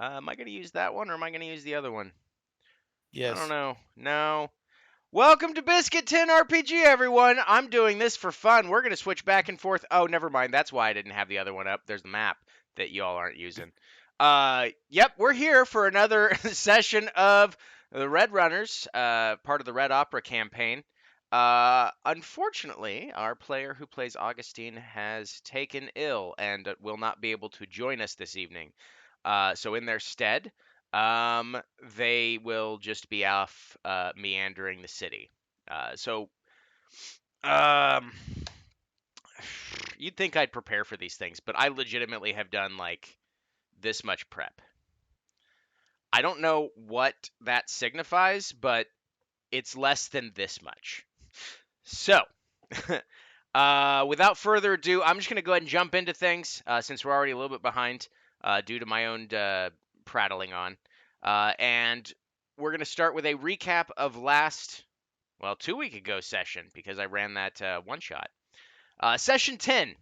Am I going to use that one or am I going to use the other one? I don't Yes. know. No. Welcome to Biscuit Tin RPG, everyone. I'm doing this for fun. We're going to switch back and forth. Oh, never mind. That's why I didn't have the other one up. There's the map that y'all aren't using. Yep, we're here for another session of the Red Runners, part of the Red Opera campaign. Unfortunately, our player who plays Augustine has taken ill and will not be able to join us this evening. So in their stead, they will just be off meandering the city. So um, you'd think I'd prepare for these things, but I legitimately have done like this much prep. I don't know what that signifies, but it's less than this much. So, without further ado, I'm just going to go ahead and jump into things since we're already a little bit behind due to my own prattling on. And we're going to start with a recap of last, well, 2 week ago session because I ran that one shot. Session 10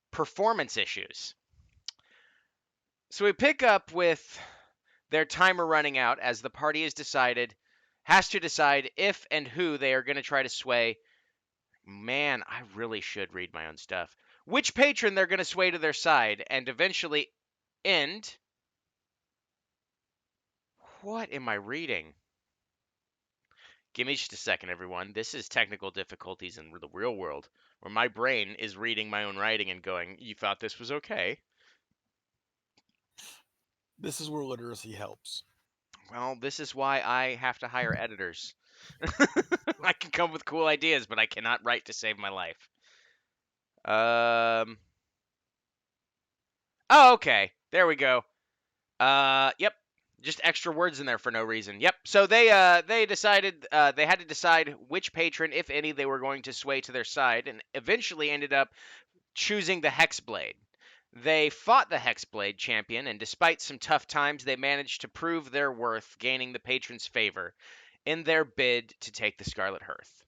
Performance Issues. So we pick up with their timer running out as the party has to decide if and who they are going to try to sway. Man, I really should read my own stuff. Which patron they're going to sway to their side and eventually end. What am I reading? Give me just a second, everyone. This is technical difficulties in the real world, where my brain is reading my own writing and going, "You thought this was okay?" This is where literacy helps. Well, this is why I have to hire editors. I can come up with cool ideas, but I cannot write to save my life. Um. Oh, okay. There we go. Yep. Just extra words in there for no reason. Yep. So they decided they had to decide which patron, if any, they were going to sway to their side, and eventually ended up choosing the Hexblade. They fought the Hexblade champion, and despite some tough times, they managed to prove their worth, gaining the patron's favor in their bid to take the Scarlet Hearth.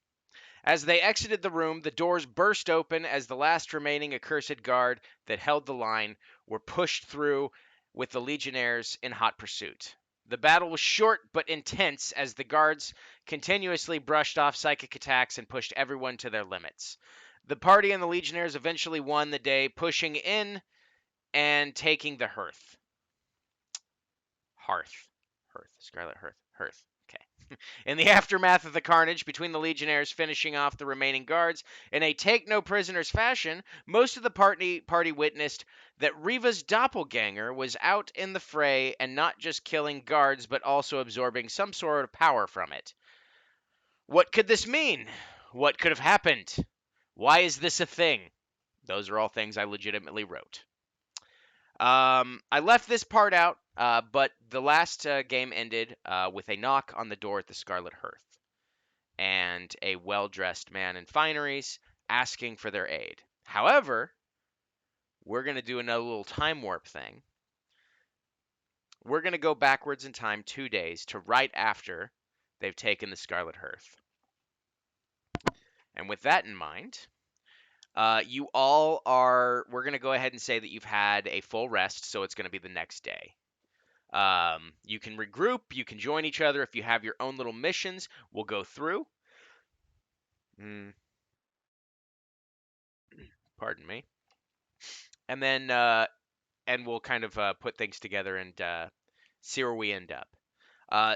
As they exited the room, the doors burst open as the last remaining accursed guard that held the line were pushed through with the legionnaires in hot pursuit. The battle was short but intense as the guards continuously brushed off psychic attacks and pushed everyone to their limits. The party and the legionnaires eventually won the day, pushing in and taking the hearth. Hearth. Hearth. Scarlet Hearth. Hearth. Okay. In the aftermath of the carnage between the legionnaires finishing off the remaining guards in a take no prisoners fashion, most of the party witnessed that Riva's doppelganger was out in the fray and not just killing guards but also absorbing some sort of power from it. What could this mean? What could have happened? Why is this a thing? Those are all things I legitimately wrote. I left this part out, but the last game ended with a knock on the door at the Scarlet Hearth and a well dressed man in fineries asking for their aid. However, we're going to do another little time warp thing. We're going to go backwards in time 2 days to right after they've taken the Scarlet Hearth. And with that in mind, you all are, we're going to go ahead and say that you've had a full rest, so it's going to be the next day. You can regroup, you can join each other if you have your own little missions. We'll go through. Pardon me. And then, and we'll kind of put things together and see where we end up.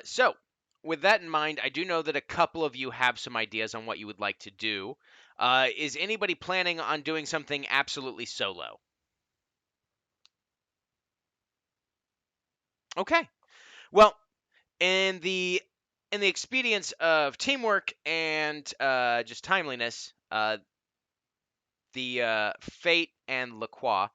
So, with that in mind, I do know that a couple of you have some ideas on what you would like to do. Is anybody planning on doing something absolutely solo? Okay. Well, in the expedience of teamwork and just timeliness, the Fate and Lacroix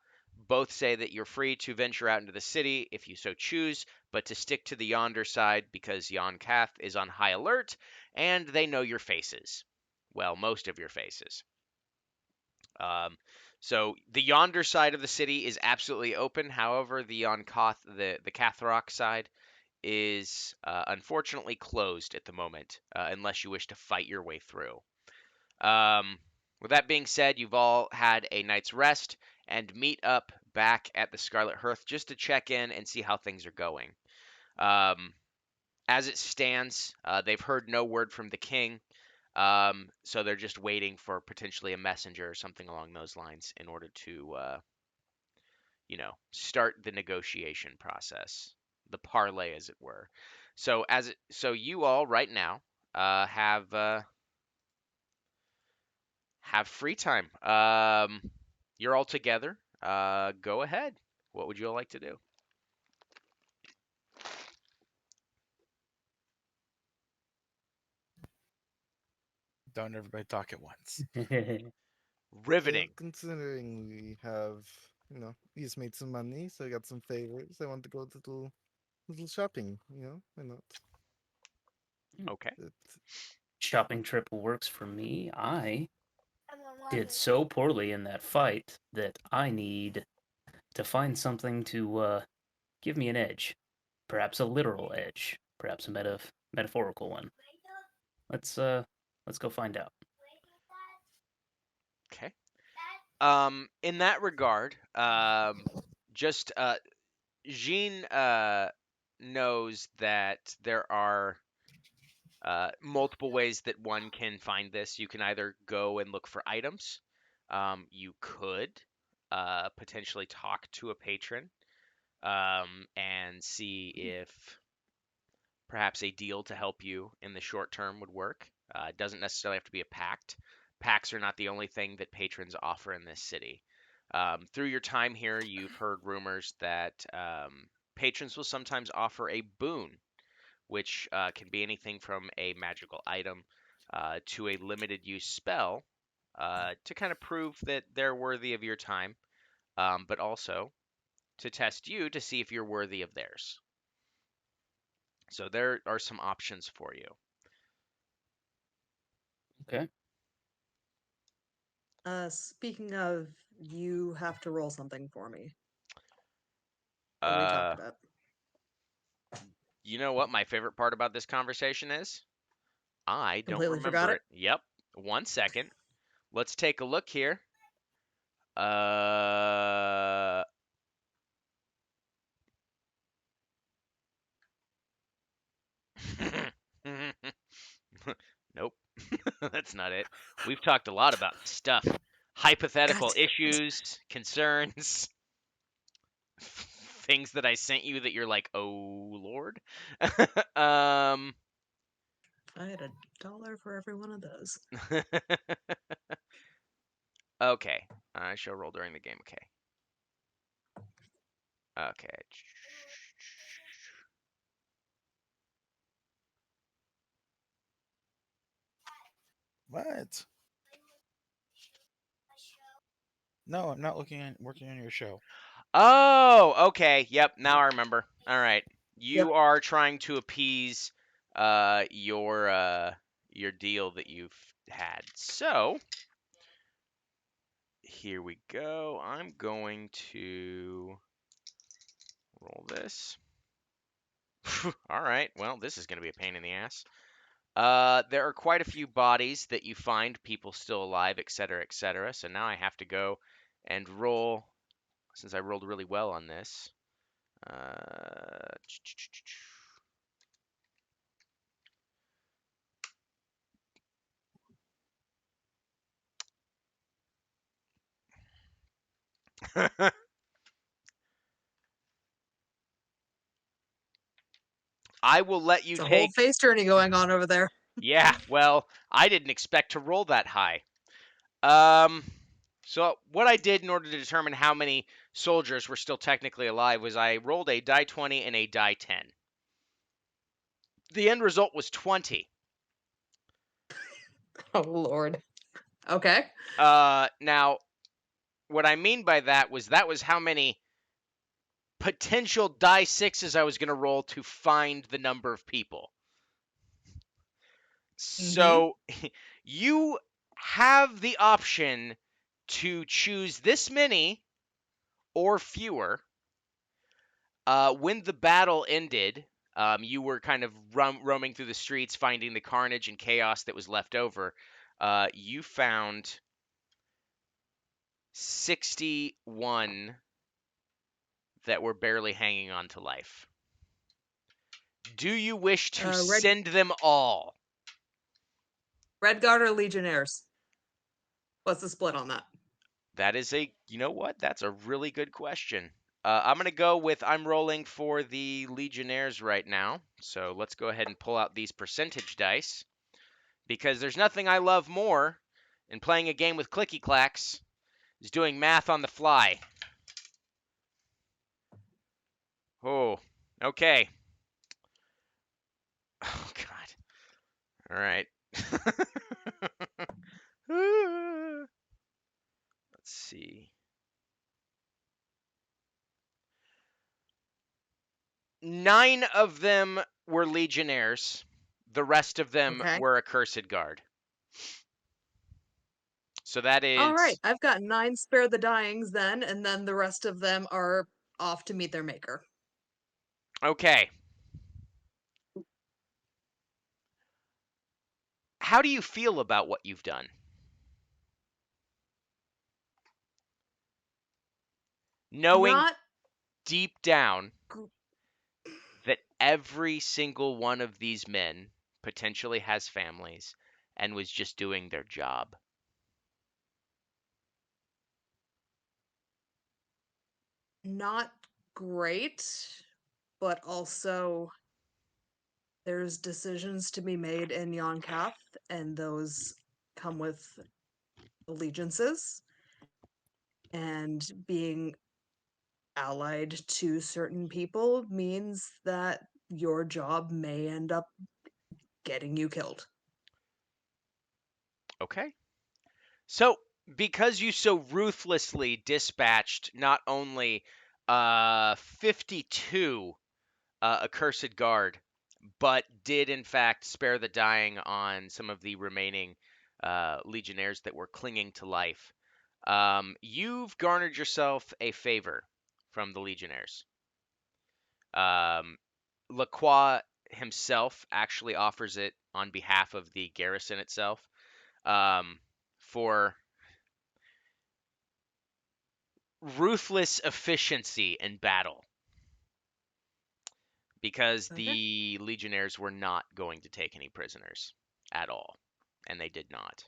both say that you're free to venture out into the city if you so choose, but to stick to the Yonder side because Yon Kath is on high alert and they know your faces. Well, most of your faces. Um, so the Yonder side of the city is absolutely open. However, the Yon Kath, the Cathrock side, is unfortunately closed at the moment, unless you wish to fight your way through. With that being said, you've all had a night's rest and meet up back at the Scarlet Hearth just to check in and see how things are going. Um, as it stands, they've heard no word from the king, so they're just waiting for potentially a messenger or something along those lines in order to, start the negotiation process, the parlay, as it were. So you all right now have free time. You're all together. Go ahead. What would you all like to do? Don't everybody talk at once. Riveting. Considering we have, we just made some money, so I got some favors. I want to go to little shopping. Why not? Okay. Shopping trip works for me. I did so poorly in that fight that I need to find something to give me an edge. Perhaps a literal edge. Perhaps a metaphorical one. Let's go find out. Okay. In that regard, just Jean knows that there are multiple ways that one can find this. You can either go and look for items. You could potentially talk to a patron and see if perhaps a deal to help you in the short term would work. It doesn't necessarily have to be a pact. Pacts are not the only thing that patrons offer in this city. Through your time here, you've heard rumors that patrons will sometimes offer a boon, which can be anything from a magical item to a limited use spell to kind of prove that they're worthy of your time, but also to test you to see if you're worthy of theirs. So there are some options for you. Okay. Speaking of, you have to roll something for me. What we talked about. You know what my favorite part about this conversation is? I don't Completely forgot remember it? it. Yep. 1 second. Let's take a look here. Uh, Nope. That's not it. We've talked a lot about stuff. Hypothetical God damn it. issues, concerns, things that I sent you that you're like, "Oh Lord." um I had $1 for every one of those. Okay. I shall roll during the game. Okay. Okay. What? No, I'm not working on your show. Oh, okay. Yep, now I remember. All right. You Yep. are trying to appease your deal that you've had. So, here we go. I'm going to roll this. All right. Well, this is going to be a pain in the ass. There are quite a few bodies that you find, people still alive, etc., etc. So now I have to go and roll, since I rolled really well on this. I will let you It's a whole take. face journey going on over there. Yeah, well, I didn't expect to roll that high. So what I did in order to determine how many soldiers were still technically alive was I rolled a die 20 and a die 10. The end result was 20. Oh, Lord. Okay. Now, what I mean by that was how many potential die 6s I was going to roll to find the number of people. So you have the option to choose this many or fewer. When the battle ended, you were kind of roaming through the streets, finding the carnage and chaos that was left over. You found 61 that were barely hanging on to life. Do you wish to Red send them all? Guard or Legionnaires? What's the split on that? That is you know what? That's a really good question. I'm going to go with, I'm rolling for the Legionnaires right now. So let's go ahead and pull out these percentage dice. Because there's nothing I love more in playing a game with clicky clacks is doing math on the fly. Oh, okay. Oh, God. All right. Let's see. 9 of them were Legionnaires. The rest of them Okay. were Accursed Guard. So that is... All right, I've got 9 Spare the Dyings then, and then the rest of them are off to meet their maker. Okay. How do you feel about what you've done? Knowing Not deep down gr- that every single one of these men potentially has families and was just doing their job. not great, but also there's decisions to be made in Yonkath, and those come with allegiances. And being allied to certain people means that your job may end up getting you killed. Okay. So, because you so ruthlessly dispatched not only 52 Accursed Guard, but did in fact spare the dying on some of the remaining Legionnaires that were clinging to life, you've garnered yourself a favor from the Legionnaires. Lacroix himself actually offers it on behalf of the garrison itself, for ruthless efficiency in battle, because Okay. the Legionnaires were not going to take any prisoners at all, and they did not.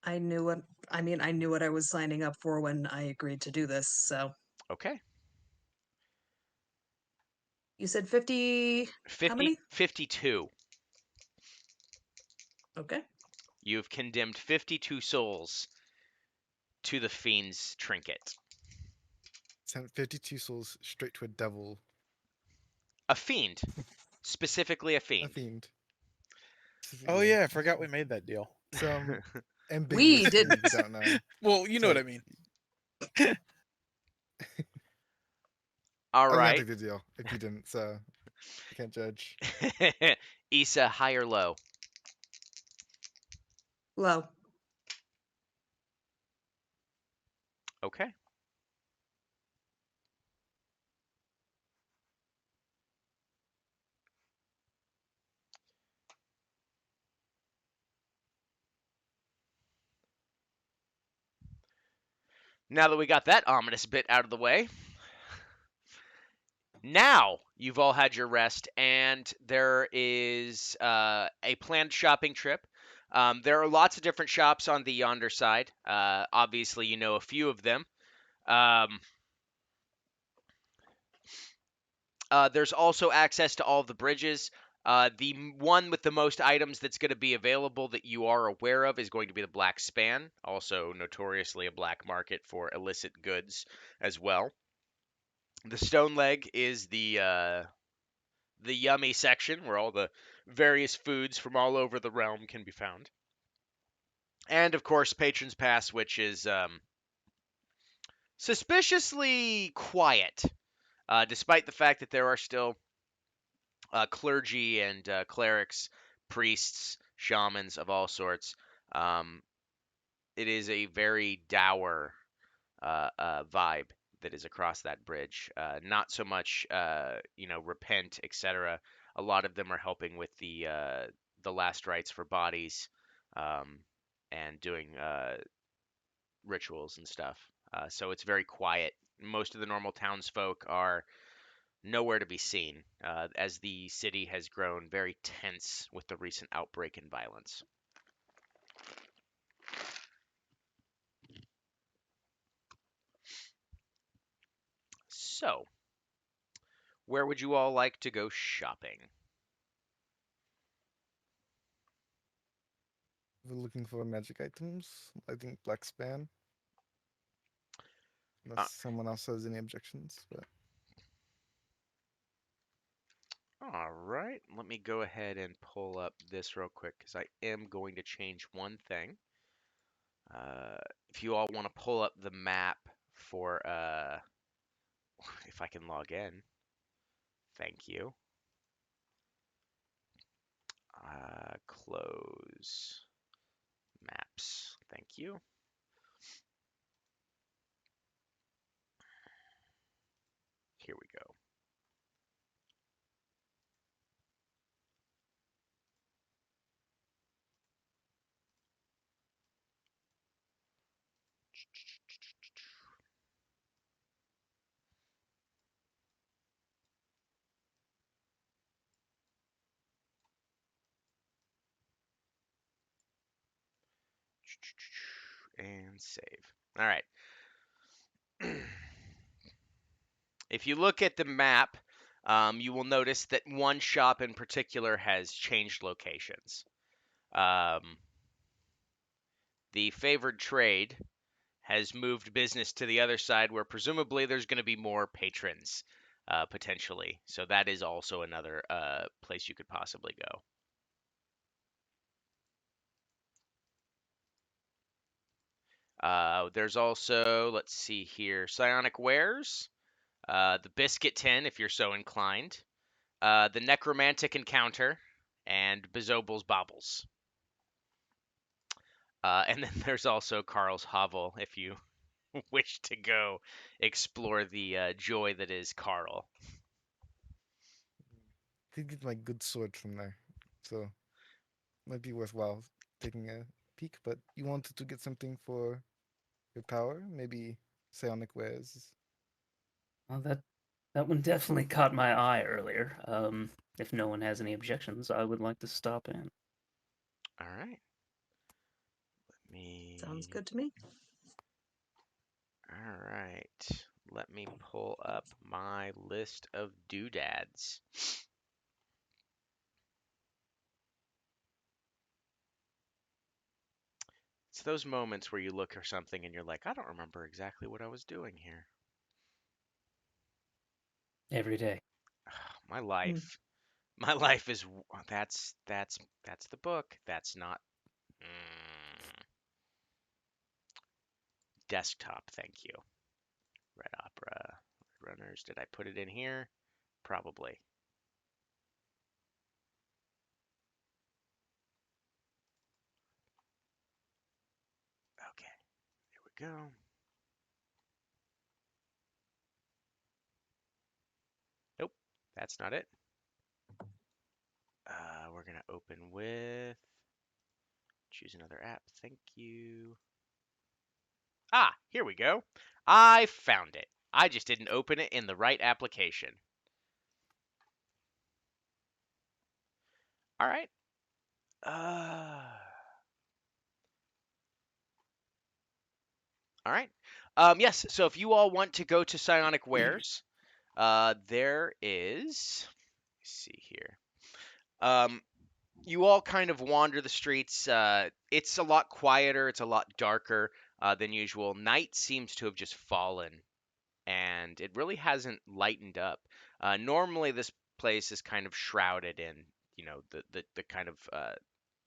I knew what I was signing up for when I agreed to do this, so Okay. you said 50 how many? 52. Okay. You've condemned 52 souls to the Fiend's trinket. Sent 52 souls straight to a devil. A fiend. Specifically a A fiend. fiend. Oh yeah, I forgot we made that deal. Some ambiguous We fiend didn't. you don't know. Well, you know what I Sorry. mean. All I was gonna right. take the deal if you didn't, so I can't judge. Issa, high or low? Low. Okay. Now that we got that ominous bit out of the way, now you've all had your rest, and there is a planned shopping trip. There are lots of different shops on the yonder side. Obviously, you know a few of them. There's also access to all the bridges. The one with the most items that's going to be available that you are aware of is going to be the Black Span, also notoriously a black market for illicit goods as well. The Stone Leg is the yummy section where all the various foods from all over the realm can be found. And of course, Patron's Pass, which is suspiciously quiet, despite the fact that there are still clergy and clerics, priests, shamans of all sorts. It is a very dour vibe that is across that bridge. Not so much, repent, etc. A lot of them are helping with the last rites for bodies, and doing rituals and stuff. So it's very quiet Most of the normal townsfolk are nowhere to be seen, as the city has grown very tense with the recent outbreak in violence. So, where would you all like to go shopping? We're looking for magic items. I think Black Span. Unless Uh, someone else has any objections, but All right, let me go ahead and pull up this real quick because I am going to change one thing. If you all want to pull up the map for, if I can log in, thank you. Close maps, thank you. Here we go. And save. All right. If you look at the map, you will notice that one shop in particular has changed locations. The favored trade has moved business to the other side where presumably there's going to be more patrons, potentially. So that is also another place you could possibly go. There's also, let's see here, Psionic Wares, the Biscuit Tin, if you're so inclined, the Necromantic Encounter, and Bezobal's Baubles. And then there's also Carl's Hovel, if you wish to go explore the joy that is Carl. I did get my good sword from there, so might be worthwhile taking a peek. But you wanted to get something for your power, maybe psionic wares. Well, that one definitely caught my eye earlier. If no one has any objections, I would like to stop in. All right. Let me. Sounds good to me. All right. Let me pull up my list of doodads. It's those moments where you look at something and you're like, I don't remember exactly what I was doing here. Every day. My life. My life is that's the book. That's not desktop. Thank you. Red Opera, Red Runners. Did I put it in here? Probably. Okay, there we go. Nope, that's not it. We're gonna open with, choose another app. Thank you. Ah, here we go. I found it. I just didn't open it in the right application. All right. All right. Yes. So if you all want to go to Psionic Wares, there is. Let's see here. You all kind of wander the streets. It's a lot quieter. It's a lot darker than usual. Night seems to have just fallen, and it really hasn't lightened up. Normally, this place is kind of shrouded in, the kind of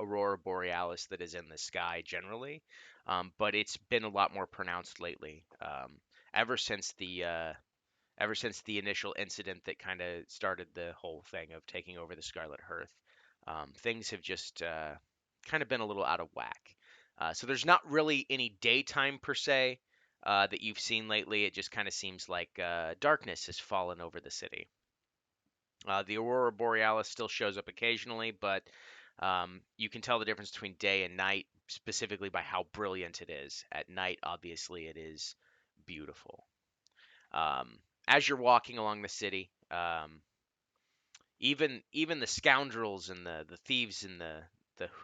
aurora borealis that is in the sky generally, but it's been a lot more pronounced lately. Ever since the initial incident that kind of started the whole thing of taking over the Scarlet Hearth, things have just kind of been a little out of whack. So there's not really any daytime per se that you've seen lately. It just kind of seems like darkness has fallen over the city. The aurora borealis still shows up occasionally, but you can tell the difference between day and night specifically by how brilliant it is. At night, obviously, it is beautiful. As you're walking along the city, even the scoundrels and the thieves and the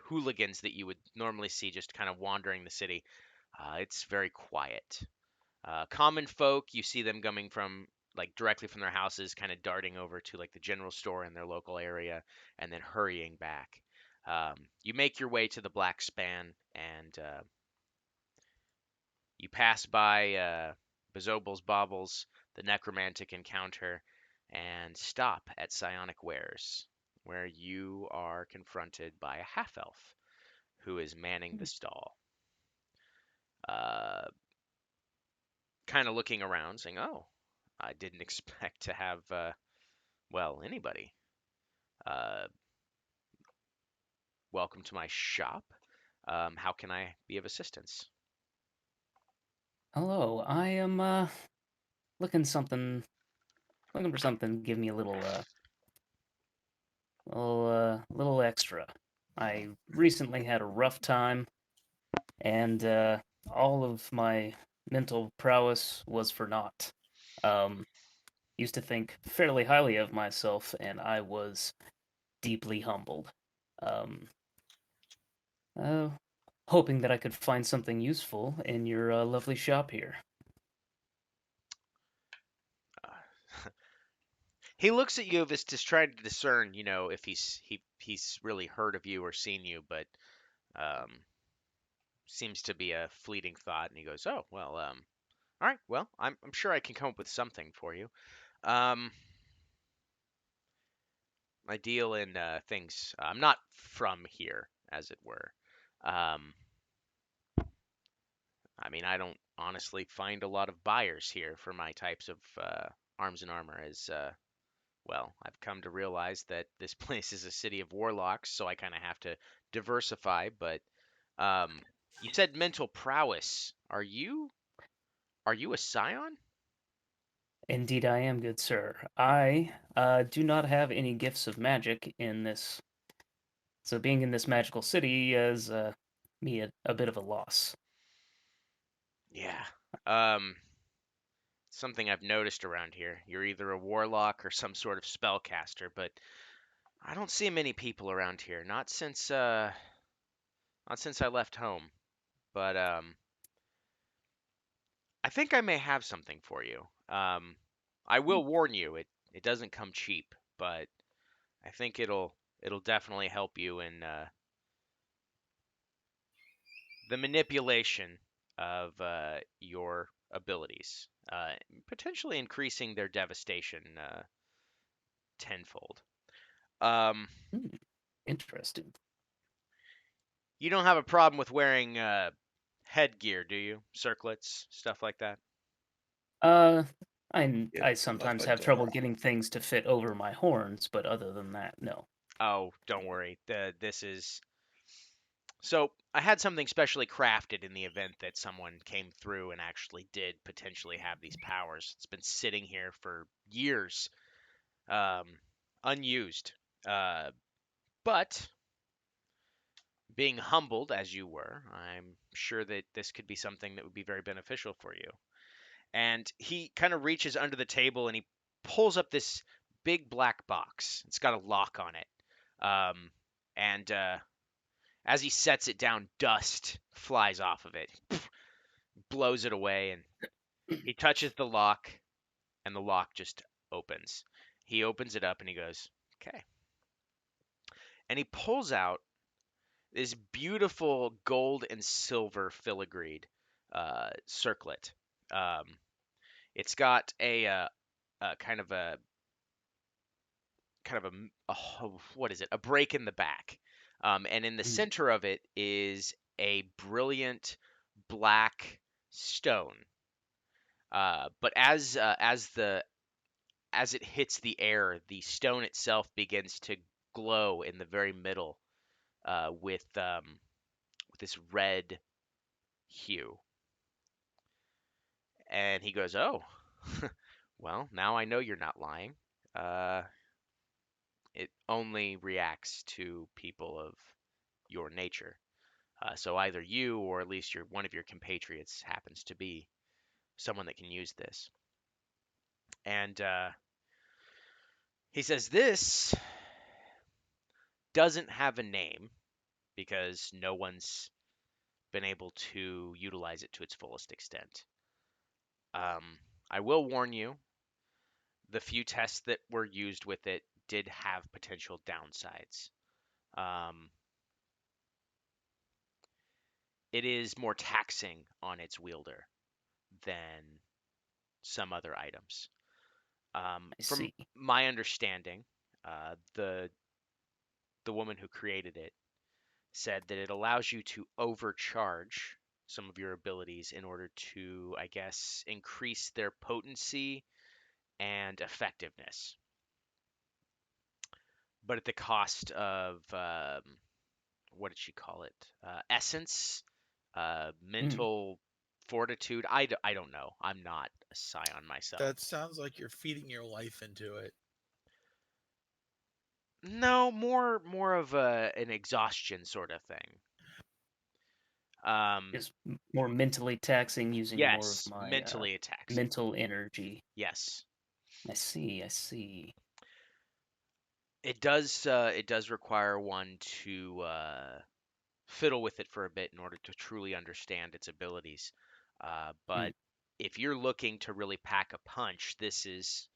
hooligans that you would normally see just kind of wandering the city, it's very quiet. Common folk, you see them coming from like directly from their houses, kind of darting over to like the general store in their local area, and then hurrying back. You make your way to the Black Span, and you pass by Bezobal's Baubles, the necromantic encounter, and stop at Psionic Wares, where you are confronted by a half elf who is manning the stall. Uh, kind of looking around, saying, "Oh, I didn't expect to have, well, anybody. Uh, welcome to my shop. How can I be of assistance?" Hello, I am looking for something to give me a little extra. I recently had a rough time, and all of my mental prowess was for naught. Um, used to think fairly highly of myself, and I was deeply humbled. Um, uh, hoping that I could find something useful in your lovely shop here. Uh, he looks at you, just trying to discern, if he's really heard of you or seen you, but um, seems to be a fleeting thought, and he goes, "Oh, well, all right, well, I'm sure I can come up with something for you. Um, I deal in things. I'm not from here, as it were. Um, I mean, I don't honestly find a lot of buyers here for my types of arms and armor. As well, I've come to realize that this place is a city of warlocks, so I kind of have to diversify. But um, you said mental prowess. Are you a scion? Indeed, I am, good sir. I do not have any gifts of magic in this, so being in this magical city is me a bit of a loss. Yeah. Um, something I've noticed around here. You're either a warlock or some sort of spellcaster, but I don't see many people around here. Not since I left home. But I think I may have something for you. I will warn you, it doesn't come cheap, but I think it'll definitely help you in the manipulation of your abilities, potentially increasing their devastation tenfold. Um, Hmm, interesting. you don't have a problem with wearing headgear, do you? Circlets, stuff like that. Uh, Yep, I left sometimes leg have to trouble roll. getting things to fit over my horns, but other than that, no. Oh, don't worry. This is so. I had something specially crafted in the event that someone came through and actually did potentially have these powers. It's been sitting here for years, um, unused. Uh, but being humbled as you were, I'm sure that this could be something that would be very beneficial for you. And he kind of reaches under the table and he pulls up this big black box. It's got a lock on it. And as he sets it down, dust flies off of it, blows it away, and he touches the lock, and the lock just opens. He opens it up and he goes, "Okay." And he pulls out this beautiful gold and silver filigreed circlet. Um, it's got a what is it? A break in the back, and in the Hmm, center of it is a brilliant black stone. But as it hits the air, the stone itself begins to glow in the very middle with this red hue. And he goes, "Oh, well, now I know you're not lying. Uh, it only reacts to people of your nature. So either you or at least one of your compatriots happens to be someone that can use this." And he says this doesn't have a name because no one's been able to utilize it to its fullest extent. I will warn you, the few tests that were used with it did have potential downsides. It is more taxing on its wielder than some other items. I From see. my understanding, the woman who created it said that it allows you to overcharge some of your abilities in order to, I guess, increase their potency and effectiveness, but at the cost of what did she call it? Essence, mental fortitude. I don't know. I'm not a scion myself. That sounds like you're feeding your life into it. No, more of an exhaustion sort of thing. Is more mentally taxing using more of Yes, my mentally attacks. mental energy. Yes, I see. I see. it does require one to fiddle with it for a bit in order to truly understand its abilities. But if you're looking to really pack a punch, this is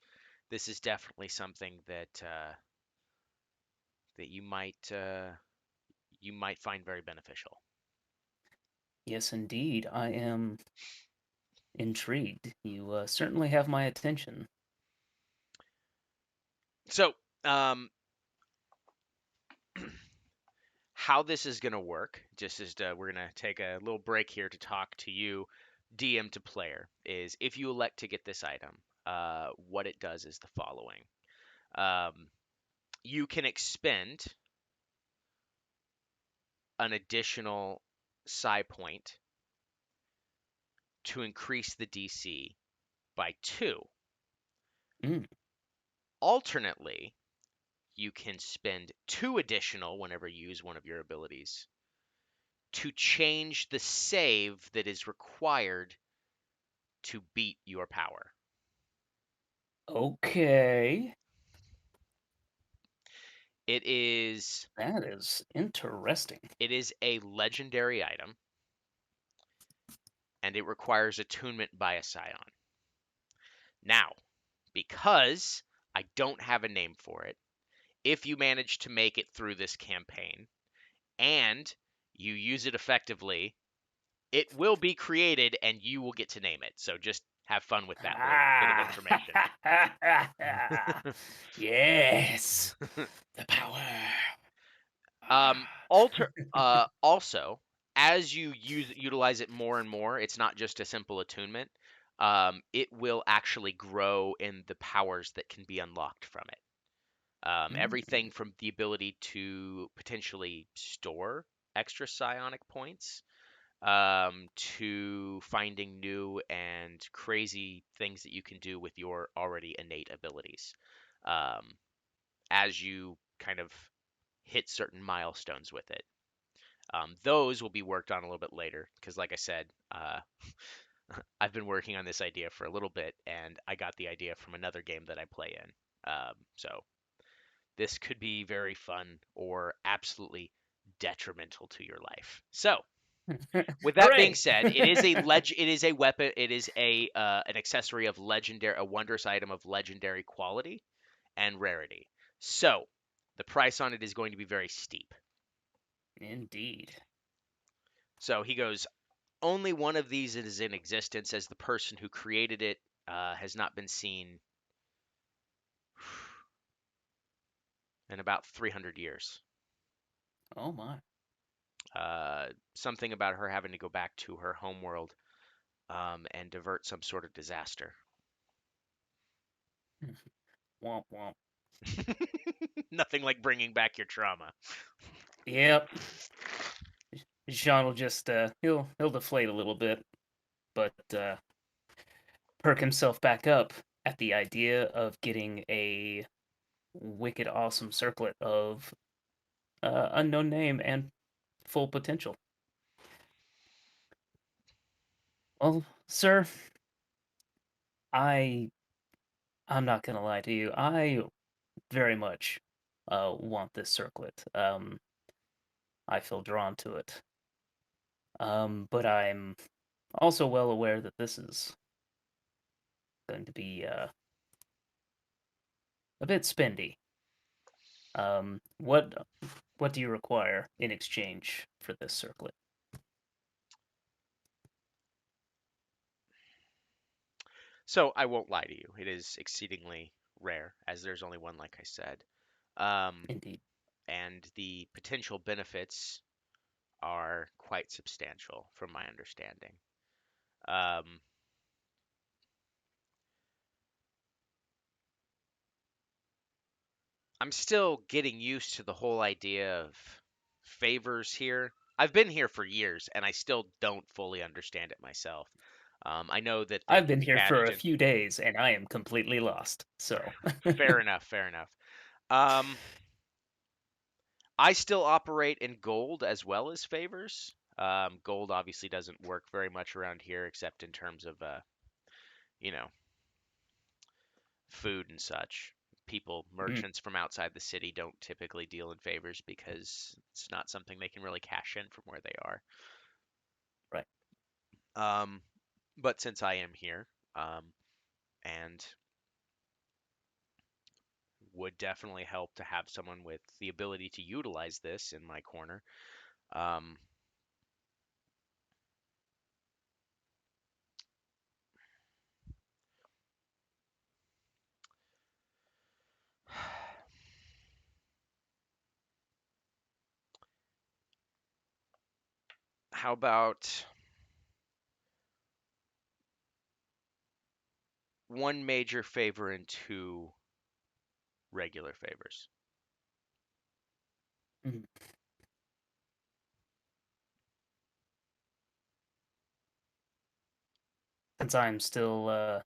definitely something that that you might find very beneficial. Yes, indeed. I am intrigued. You certainly have my attention. So, how this is going to work, just as we're going to take a little break here to talk to you, DM to player, is if you elect to get this item, what it does is the following. You can expend an additional psi point to increase the DC by 2. Mm. Alternately, you can spend 2 additional whenever you use one of your abilities to change the save that is required to beat your power. Okay. It is That is interesting. a legendary item, and it requires attunement by a scion. Now, because I don't have a name for it, if you manage to make it through this campaign and you use it effectively, it will be created and you will get to name it. So just have fun with that little bit of information. Yes. The power. Also, as you utilize it more and more, it's not just a simple attunement. It will actually grow in the powers that can be unlocked from it. Everything from the ability to potentially store extra psionic points, to finding new and crazy things that you can do with your already innate abilities, as you kind of hit certain milestones with it. Those will be worked on a little bit later because, like I said, I've been working on this idea for a little bit, and I got the idea from another game that I play in. So this could be very fun or absolutely detrimental to your life. So, with that being Hooray! said, it is a weapon. It is an accessory of legendary, a wondrous item of legendary quality and rarity. So, the price on it is going to be very steep. Indeed. So he goes, only one of these is in existence, as the person who created it has not been seen in about 300 years. Oh my. Something about her having to go back to her homeworld and divert some sort of disaster. Womp womp. Nothing like bringing back your trauma. Yep. Jean will just he'll deflate a little bit, but perk himself back up at the idea of getting a wicked awesome circlet of unknown name and full potential. Well, sir, I I'm not gonna lie to you. I very much want this circlet. I feel drawn to it. But I'm also well aware that this is going to be a bit spendy. What do you require in exchange for this circlet? So I won't lie to you. It is exceedingly rare, as there's only one, like I said. Indeed. And the potential benefits are quite substantial, from my understanding. Um, I'm still getting used to the whole idea of favors here. I've been here for years, and I still don't fully understand it myself. I know that the I've been here for adage, a and few days and I am completely lost. So, fair enough, fair enough. Um, I still operate in gold as well as favors. Gold obviously doesn't work very much around here, except in terms of, you know, food and such. People, mm, merchants from outside the city don't typically deal in favors because it's not something they can really cash in from where they are. right. Um, but since I am here, and would definitely help to have someone with the ability to utilize this in my corner. Um, how about one major favor and two regular favors? Mm. Since I'm still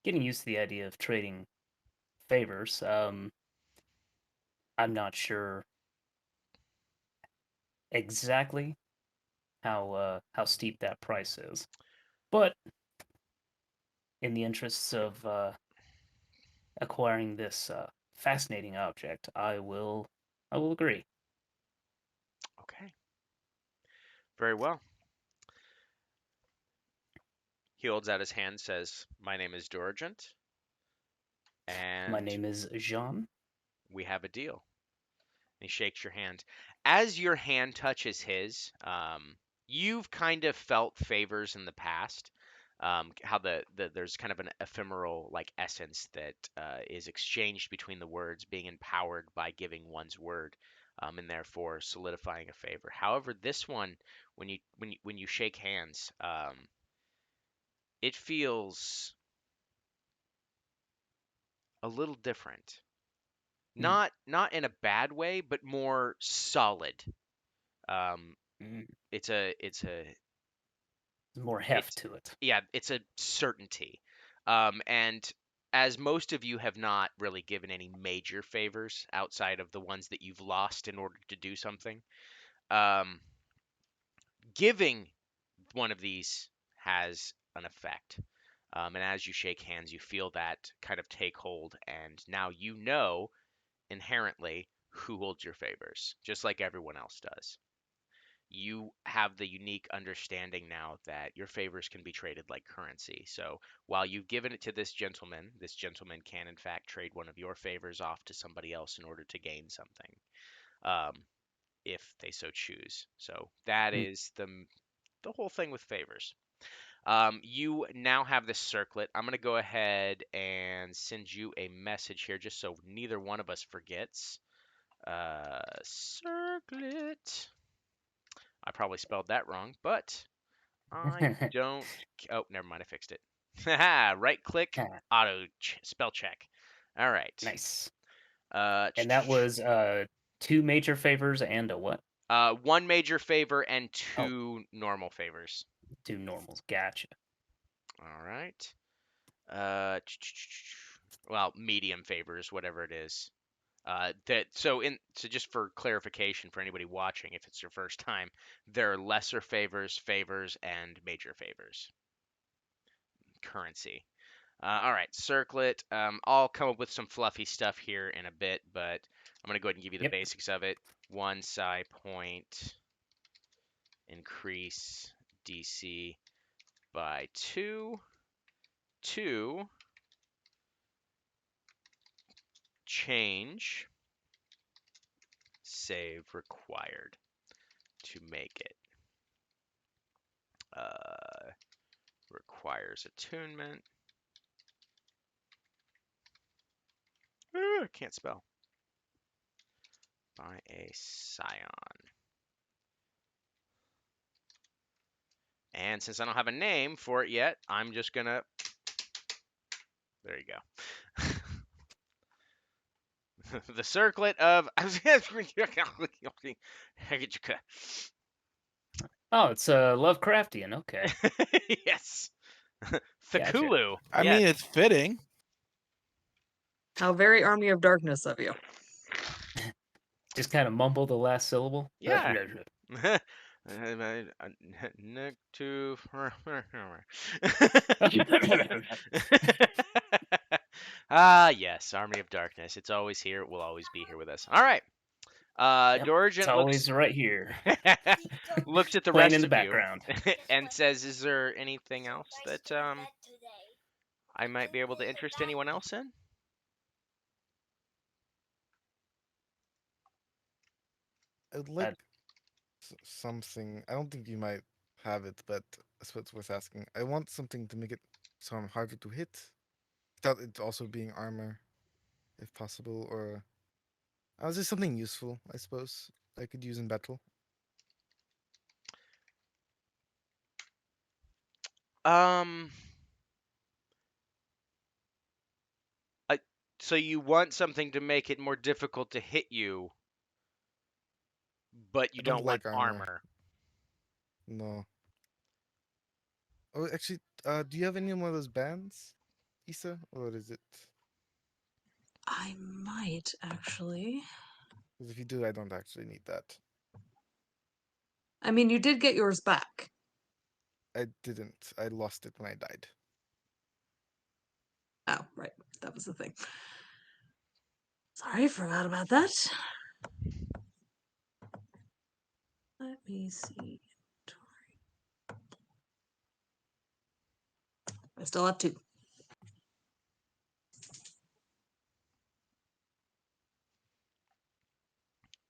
getting used to the idea of trading favors, I'm not sure exactly how steep that price is. But in the interests of acquiring this fascinating object, I will agree. Okay, very well. He holds out his hand, says, "My name is Durgent, My and name is Jean. we have a deal." And he shakes your hand. As your hand touches his, you've kind of felt favors in the past. How there's kind of an ephemeral like essence that is exchanged between the words, being empowered by giving one's word, and therefore solidifying a favor. However, this one, when you shake hands, it feels a little different. Mm, Not in a bad way, but more solid. Um, mm, it's a more heft it's to it. yeah, it's a certainty. And as most of you have not really given any major favors outside of the ones that you've lost in order to do something, um, giving one of these has an effect. And as you shake hands, you feel that kind of take hold, and now you know inherently who holds your favors, just like everyone else does. You have the unique understanding now that your favors can be traded like currency. So while you've given it to this gentleman can in fact trade one of your favors off to somebody else in order to gain something, um, if they so choose. So that Mm. is the whole thing with favors. You now have this circlet. I'm going to go ahead and send you a message here just so neither one of us forgets. Circlet. I probably spelled that wrong, but I don't. Oh, never mind. I fixed it. Haha. Right click, Ah, spell check. All right. nice. Uh, And that was two major favors and a what? one major favor and Oh, two normal favors. two normals. Gotcha. All right. Uh, well, medium favors, whatever it is. So just for clarification for anybody watching, if it's your first time, there are lesser favors, favors, and major favors. Currency. All right, circlet. I'll come up with some fluffy stuff here in a bit, but I'm going to go ahead and give you the Yep. basics of it. 1 psi point, increase DC by 2, 2, change, save required to make it. Requires attunement. I can't spell. By a scion. And since I don't have a name for it yet, I'm just gonna. There you go. The circlet of. Oh, it's Lovecraftian. Okay. Yes. Gotcha. Thakulu. I Yes. mean, it's fitting. How very Army of Darkness of you. Just kind of mumble the last syllable. Yeah. Neck to. Ah, yes, Army of Darkness. It's always here. It will always be here with us. All right. Yep, Dorigen it's always right here, looks at the playing rest in the of background. you and says, "Is there anything else that I might be able to interest anyone else in?" I'd like something. I don't think you might have it, but that's what's worth asking. I want something to make it so I'm harder to hit, without it also being armor, if possible, or just something useful, I suppose, I could use in battle. So you want something to make it more difficult to hit you, but you I don't don't want like armor. No. Oh, actually, do you have any more of those bands, Issa, or is it? I might actually. Because if you do, I don't actually need that. I mean, you did get yours back. I didn't. I lost it when I died. Oh, right. That was the thing. Sorry, forgot about that. Let me see. I still have 2.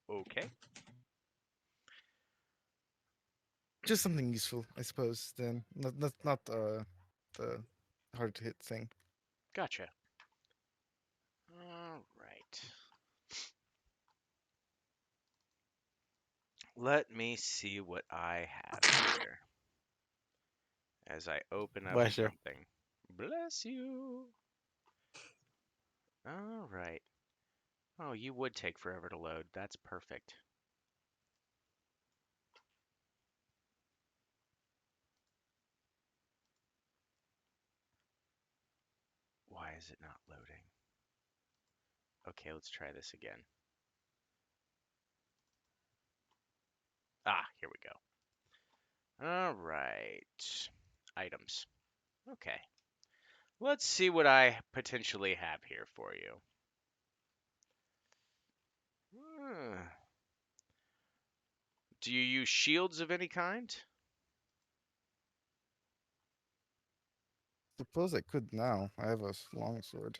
Okay. Just something useful, I suppose. Then not the hard to hit thing. Gotcha. All right. Let me see what I have here. As I open up Bless you. something. Bless you. All right. Oh, you would take forever to load. That's perfect. Why is it not loading? Okay, let's try this again. Ah, here we go. All right. Items. Okay. Let's see what I potentially have here for you. Do you use shields of any kind? Suppose I could now. I have a long sword.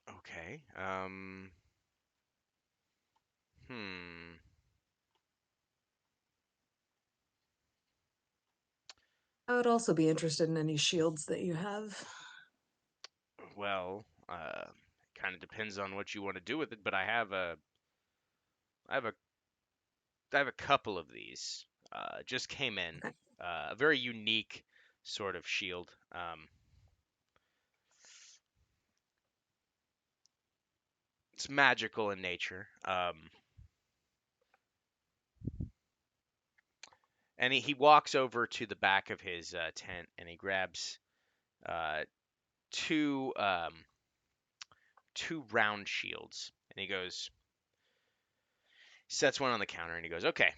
Okay. I would also be interested in any shields that you have. Well, kind of depends on what you want to do with it, but I have a couple of these. Just came in. Okay. A very unique sort of shield. It's magical in nature. And he walks over to the back of his tent and he grabs two round shields and he goes, sets one on the counter and he goes, okay,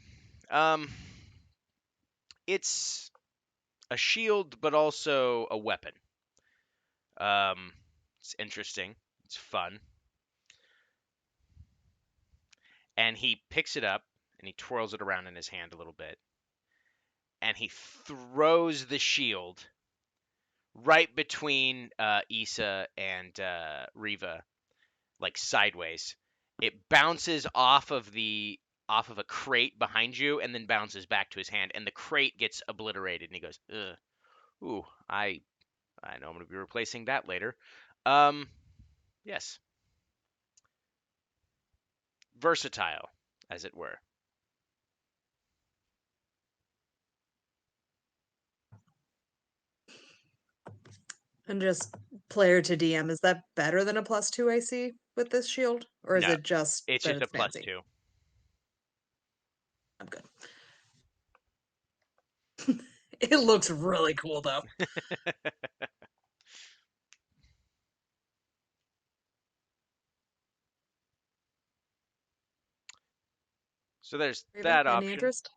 it's a shield, but also a weapon. It's interesting. It's fun. And he picks it up and he twirls it around in his hand a little bit. And he throws the shield right between Issa and Riva, like sideways. It bounces off of a crate behind you and then bounces back to his hand, and the crate gets obliterated. And he goes, "Ugh, ooh, I know I'm gonna be replacing that later." Yes, versatile, as it were. And just player to DM, is that better than a +2 AC with this shield? Or is No, it just it's that just a it's fancy? +2. I'm good. It looks really cool though. So there's Riva, that any option. interest?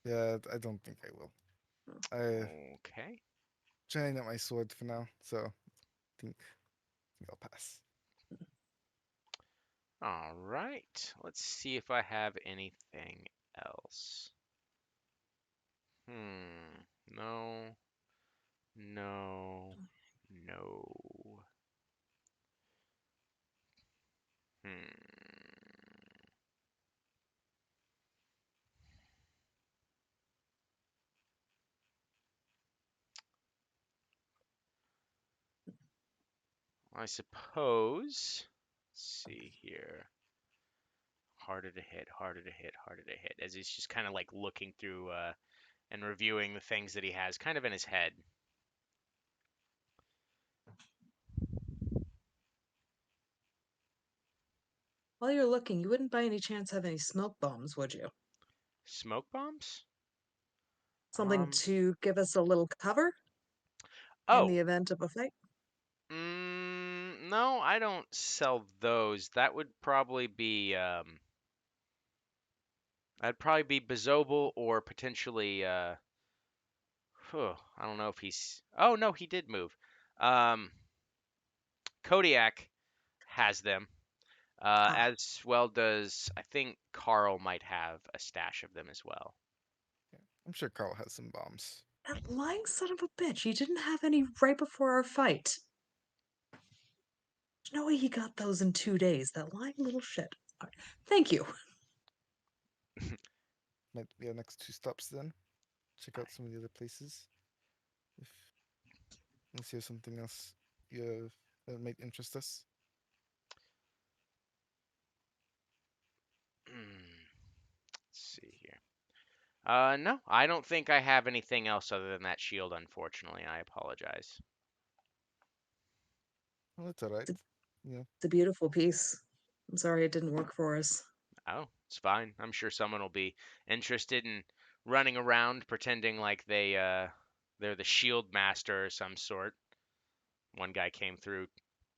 Yeah, I don't think I will. I Okay. trying at my sword for now, so think I'll pass. All right. Let's see if I have anything else. No. No. No. Hmm. I suppose. Let's see here. Harder to hit, harder to hit, harder to hit. As he's just kind of like looking through and reviewing the things that he has kind of in his head. While you're looking, you wouldn't by any chance have any smoke bombs, would you? Smoke bombs? Something to give us a little cover in the Oh, event of a fight? no, I don't sell those. That would probably be that'd probably be Bezobel or potentially I don't know if he's. Oh no, he did move. Um, Kodiak has them. As well does I think Carl might have a stash of them as well. I'm sure Carl has some bombs. That lying son of a bitch, he didn't have any right before our fight. There's no way he got those in 2 days, that lying little shit. All right, thank you. Might be our next 2 stops then. Check out some of the other places. If unless you have something else that might interest us. Let's see here. No, I don't think I have anything else other than that shield, unfortunately. I apologize. Well, that's alright. It's a beautiful piece. I'm sorry it didn't work for us. Oh, it's fine. I'm sure someone will be interested in running around pretending like they're the shield master or some sort. One guy came through.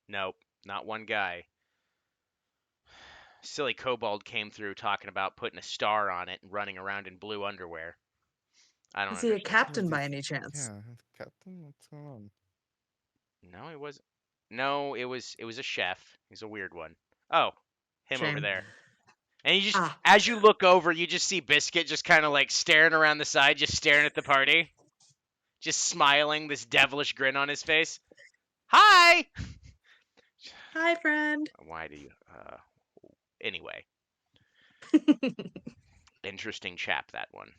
Nope, not one guy. Silly Kobold came through talking about putting a star on it and running around in blue underwear. I don't Is he a understand. captain by any chance? Yeah, Captain, what's going on? No, it wasn't. No, it was a chef. He's a weird one. Oh, him over Shame. there. And you just, Ah. as you look over, you just see Biscuit just kind of like staring around the side, just staring at the party, just smiling, this devilish grin on his face. Hi. Hi, friend. Why do you? Anyway, interesting chap that one.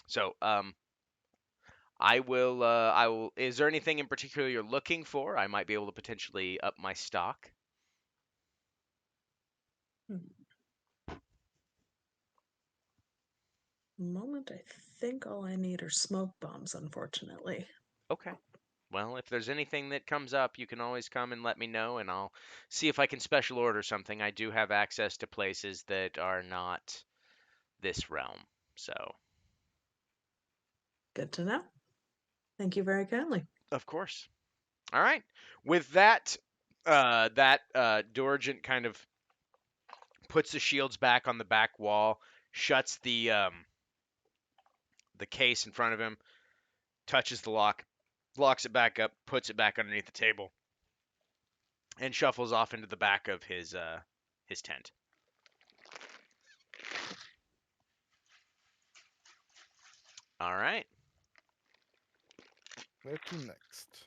So, I will. I will. Is there anything in particular you're looking for? I might be able to potentially up my stock. Moment, I think all I need are smoke bombs, unfortunately. Okay. Well, if there's anything that comes up, you can always come and let me know, and I'll see if I can special order something. I do have access to places that are not this realm, so. Good to know. Thank you very kindly. Of course. All right. With that, Dorgent kind of puts the shields back on the back wall, shuts the the case in front of him, touches the lock, locks it back up, puts it back underneath the table, and shuffles off into the back of his tent. All right. Where to next?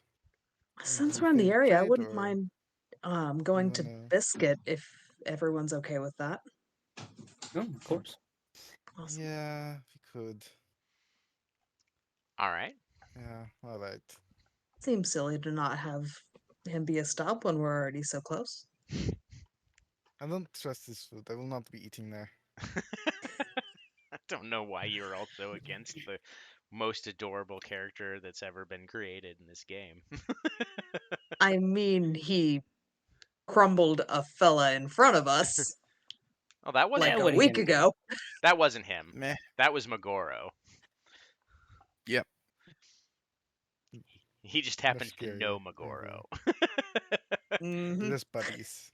Since You we're in the can area, I trade, wouldn't or mind going to wanna- Biscuit if everyone's okay with that. Oh, of course. Awesome. Yeah, we could. All right. Yeah, all right. Seems silly to not have him be a stop when we're already so close. I don't trust this food. I will not be eating there. I don't know why you're also against the most adorable character that's ever been created in this game. I mean, he crumbled a fella in front of us Oh, that wasn't like Yeah, a what are you week gonna do? ago. that wasn't him. Meh. That was Megoro. Yep. He just Much happens to scarier, know I Megoro. Hmm. Just buddies.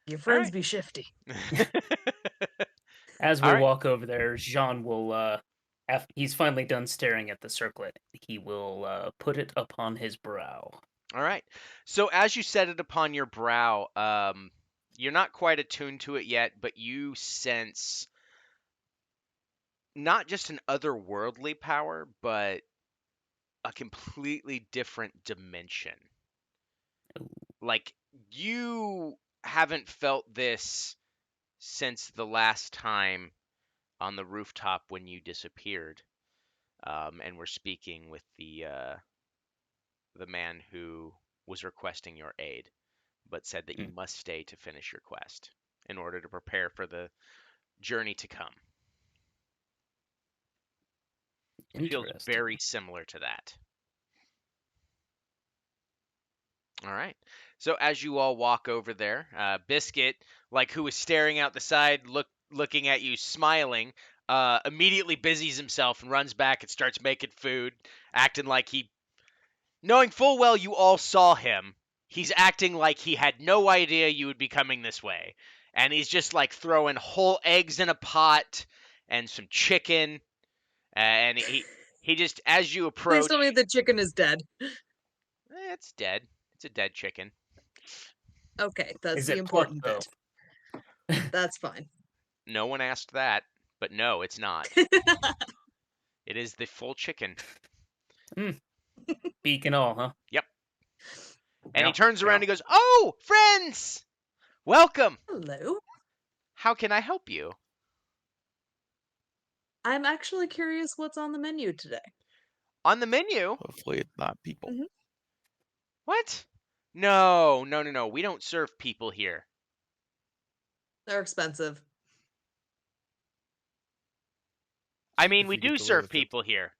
Your friends right. be shifty. As we All right. walk over there, Jean will, he's finally done staring at the circlet. He will put it upon his brow. All right. So as you set it upon your brow, you're not quite attuned to it yet, but you sense not just an otherworldly power, but a completely different dimension. Ooh. Like, you haven't felt this since the last time on the rooftop when you disappeared, and were speaking with the man who was requesting your aid, but said that you must stay to finish your quest in order to prepare for the journey to come. It feels Interesting. very similar to that. All right. So as you all walk over there, Biscuit, like who was staring out the side, looking at you, smiling, immediately busies himself and runs back and starts making food, acting like knowing full well you all saw him. He's acting like he had no idea you would be coming this way, and he's just like throwing whole eggs in a pot and some chicken, and he just, as you Please approach, tell me the chicken is dead. it's dead. It's a dead chicken. Okay, that's Is the it plucked, important though? bit. That's fine. No one asked that, but no, it's not. It is the full chicken. Beak and all, huh? And he Yeah, turns around yeah. and he goes, "Oh, friends! Welcome! Hello. How can I help you?" I'm actually curious what's on the menu today. On the menu? Hopefully it's not people. Mhm. What? No. We don't serve people here. They're expensive. I mean, If we you get do away serve with it. people here.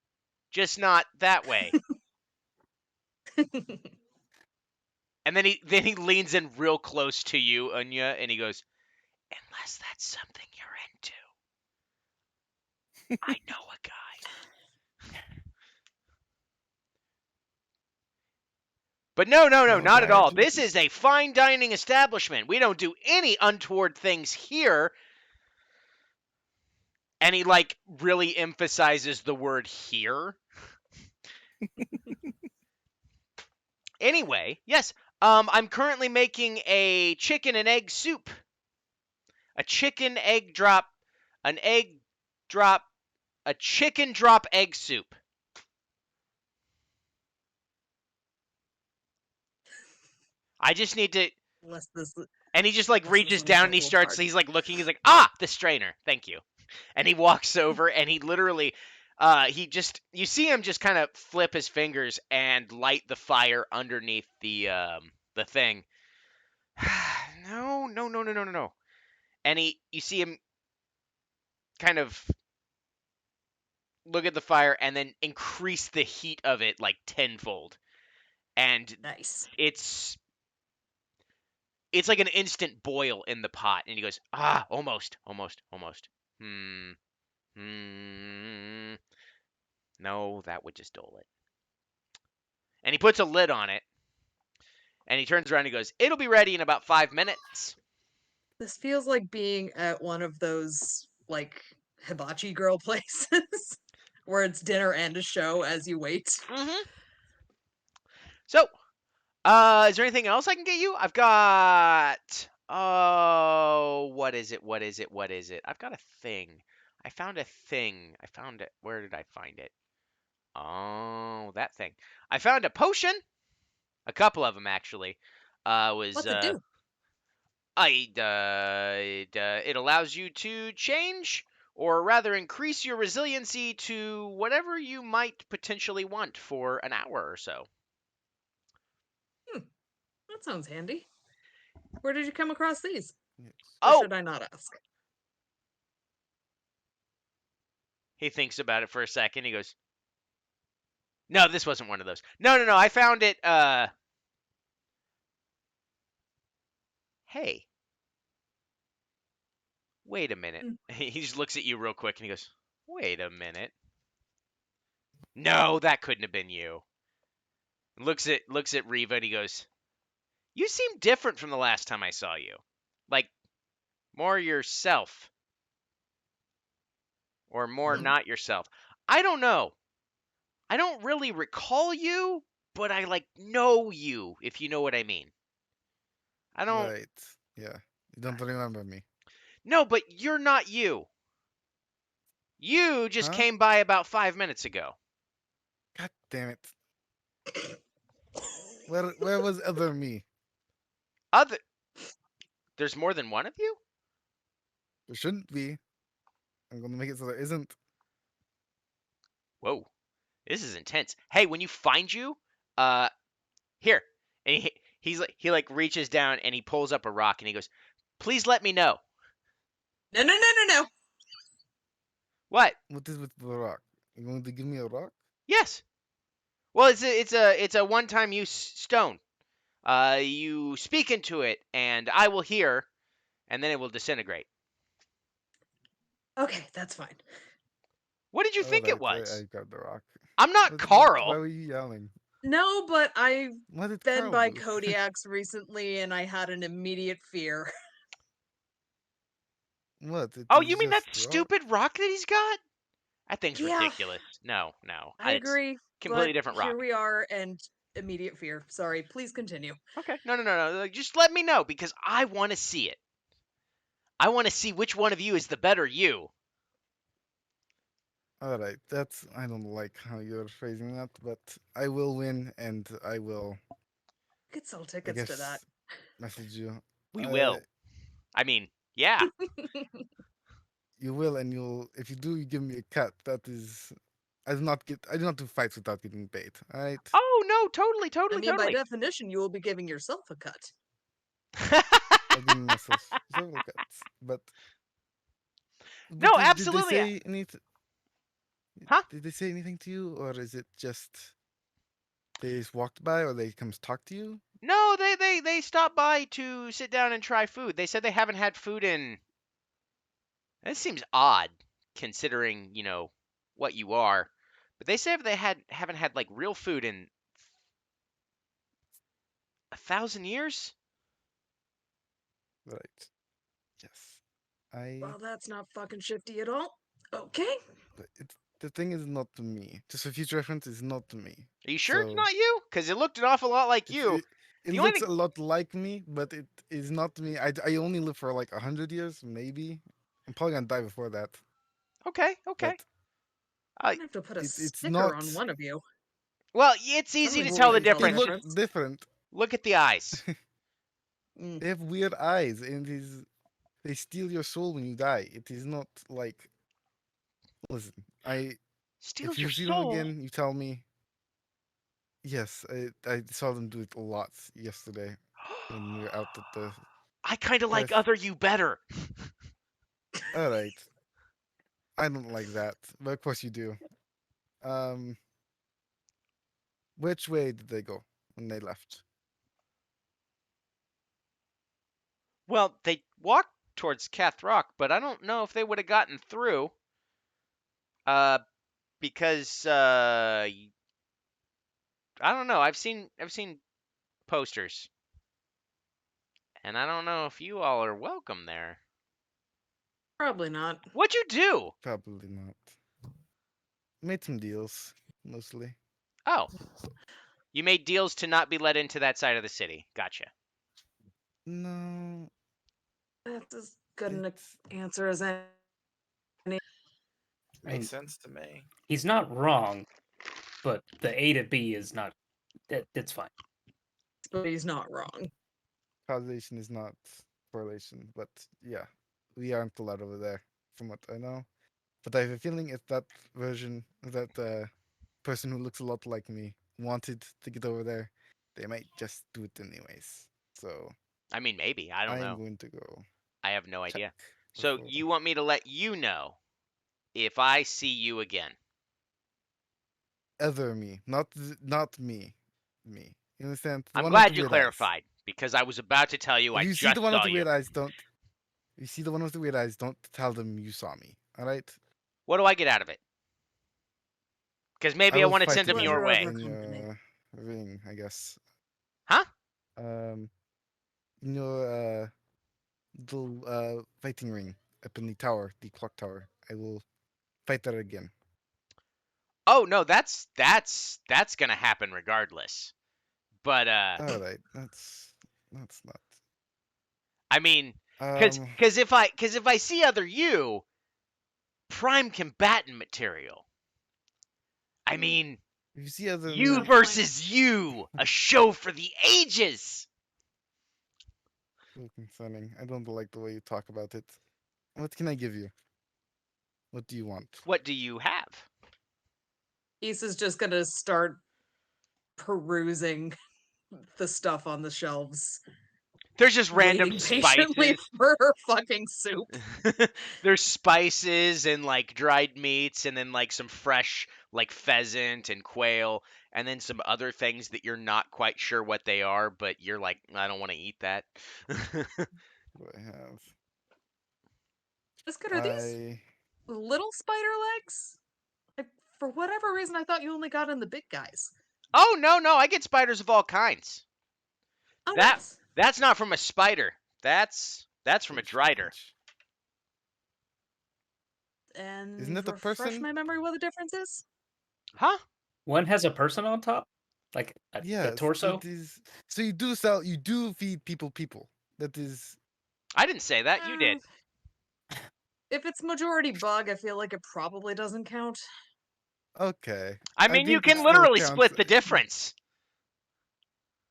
Just not that way. And then he leans in real close to you, Unya, and he goes, "Unless that's something you're into. I know a guy." But no, not at Okay. all. This is a fine dining establishment. We don't do any untoward things here. And he like really emphasizes the word here. Anyway, yes, I'm currently making a chicken and egg soup. A chicken egg drop, an egg drop, a chicken drop egg soup. I just need to. Unless this. And he just like This reaches isn't down and he Purple starts. Heart. He's like looking. He's like, "Ah, the strainer. Thank you." And he walks over and he literally, you see him just kind of flip his fingers and light the fire underneath the thing. No. And you see him kind of look at the fire and then increase the heat of it like tenfold. And Nice. it's like an instant boil in the pot. And he goes, "Ah, almost. No, that would just dull it." And he puts a lid on it. And he turns around and he goes, "It'll be ready in about 5 minutes." This feels like being at one of those like hibachi girl places. where it's dinner and a show as you wait. Mm-hmm. So, is there anything else I can get you? I've got. Oh, what is it? What is it? What is it? I've got a thing. I found a thing. I found it. Where did I find it? Oh, that thing. I found a potion. A couple of them actually. What's it do? It allows you to change, or rather increase your resiliency to whatever you might potentially want for an hour or so. That sounds handy. Where did you come across these? Yes. Or Oh, should I not ask? he thinks about it for a second. He goes, "No, this wasn't one of those. No. I found it. Hey, wait a minute." He just looks at you real quick and he goes, "Wait a minute. No, that couldn't have been you." Looks at Riva and he goes, "You seem different from the last time I saw you. Like more yourself or more not yourself. I don't know. I don't really recall you, but I like know you, if you know what I mean. I don't Right. Yeah. You don't remember me. No, but you're not you. You just Huh? came by about 5 minutes ago. God damn it. Where was other me? Other There's more than one of you? There shouldn't be. I'm gonna make it so there isn't. Whoa. This is intense. Hey, when you find you, here. And he like reaches down and he pulls up a rock and he goes, "Please let me know." No. What? What is with the rock? You going to give me a rock? Yes. Well, it's a one-time use stone. You speak into it and I will hear and then it will disintegrate. Okay, that's fine. What did you think it Alright, was? I got the rock. I'm not Why Carl. were you yelling? No, but I've What did been Carl by do? Kodiak's recently and I had an immediate fear. What? It Oh, is you mean that just rock? stupid rock that he's got? That thing's Yeah. ridiculous. No. I It's agree. completely but different here rock. we are and immediate fear. Sorry, please continue. Okay. No. Like, just let me know because I want to see it. I want to see which one of you is the better you. Alright, I don't like how you're phrasing that, but I will win and I will, We could sell I tickets to that. guess, message you. We will. I mean, yeah. You will, and you'll. If you do, you give me a cut. That is, I do not do fights without getting paid. All right. Oh no, totally. I mean, by definition, you will be giving yourself a cut. I'll give myself several cuts, but. No, Did absolutely. they say anything? Huh? Did they say anything to you, or is it just they just walked by, or they come talk to you? No, they stopped by to sit down and try food. They said they haven't had food in. This seems odd, considering what you are. But they say they haven't had like real food in 1,000 years. Right. Yes. Well, that's not fucking shifty at all. Okay. But the thing is not to me. Just for future reference, it's not to me. Are you sure it's So- not you? Because it looked an awful lot like you. It The only looks thing- a lot like me, but it is not me. I only live for like 100 years, maybe. I'm probably gonna die before that. Okay. But I'm gonna have to put a it's sticker not- on one of you. Well, it's easy to Someone's tell the gonna tell the difference. it looks difference. different. Look at the eyes. Mm. They have weird eyes, and they steal your soul when you die. It is not like. Listen, Steals if you your see soul. them again, you tell me. Yes, I saw them do it a lot yesterday when we were out at the. I kind of like Yes. other you better. All right. I don't like that, but of course you do. Which way did they go when they left? Well, they walked towards Kath Rock, but I don't know if they would have gotten through. Because I don't know. I've seen posters, and I don't know if you all are welcome there. Probably not. What'd you do? Probably not. made some deals, mostly. Oh, you made deals to not be let into that side of the city. Gotcha. No, That's as good an it's answer as any. Makes sense to me. He's not wrong, but the A to B is not. That's fine. But he's not wrong. causation is not correlation, but yeah, we aren't allowed over there, from what I know. But I have a feeling if that version, that person who looks a lot like me wanted to get over there, they might just do it anyways. So I mean, maybe. I don't I am know. going to go I have no check. idea. So before- you want me to let you know if I see you again? Other me, not me, me. You understand? The I'm one with glad the you weird eyes. clarified because I was about to tell you I If you see just the one saw with the you. weird eyes, don't. You see the one with the weird eyes, don't tell them you saw me. All right? What do I get out of it? Because maybe I will want to fight send with him you your Pleasure of way. our in company. your ring, I guess. Huh? In your little fighting ring up in the tower, the clock tower. I will fight there again. Oh no, that's gonna happen regardless. But All right, that's not. I mean, Um, because if I see other you, prime combatant material. I mean, if you see other you me, versus you, a show for the ages. so concerning. I don't like the way you talk about it. What can I give you? What do you want? What do you have? Isa's just gonna start perusing the stuff on the shelves, There's just random waiting patiently spices. for her fucking soup. There's spices and like dried meats and then like some fresh like pheasant and quail and then some other things that you're not quite sure what they are, but you're like, I don't want to eat that. What do I have? Just good. Are these little spider legs? Like, for whatever reason, I thought you only got in the big guys. Oh no, I get spiders of all kinds. Oh, That nice. that's not from a spider. That's from a drider. And Isn't it a refresh person? my memory what the difference is? Huh? One has a person on top, like a Yes, torso. it is. So you do feed people. That is. I didn't say that. You did. If it's majority bug, I feel like it probably doesn't count. Okay. I mean, you think it can still literally counts. split the difference.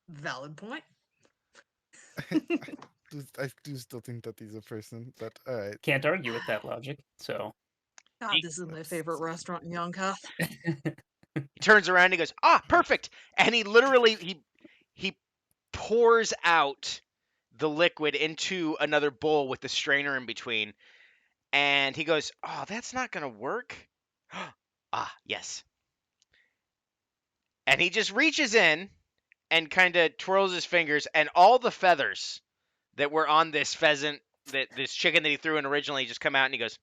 Valid point. I do still think that he's a person, but all right. Can't argue with that logic. So God, this is my favorite restaurant in Yonkah. He turns around and he goes, "Ah, perfect!" And he literally he pours out the liquid into another bowl with the strainer in between, and he goes, "Oh, that's not gonna work." Ah, yes. And he just reaches in and kind of twirls his fingers, and all the feathers that were on this pheasant, this chicken that he threw in originally, just come out, and he goes,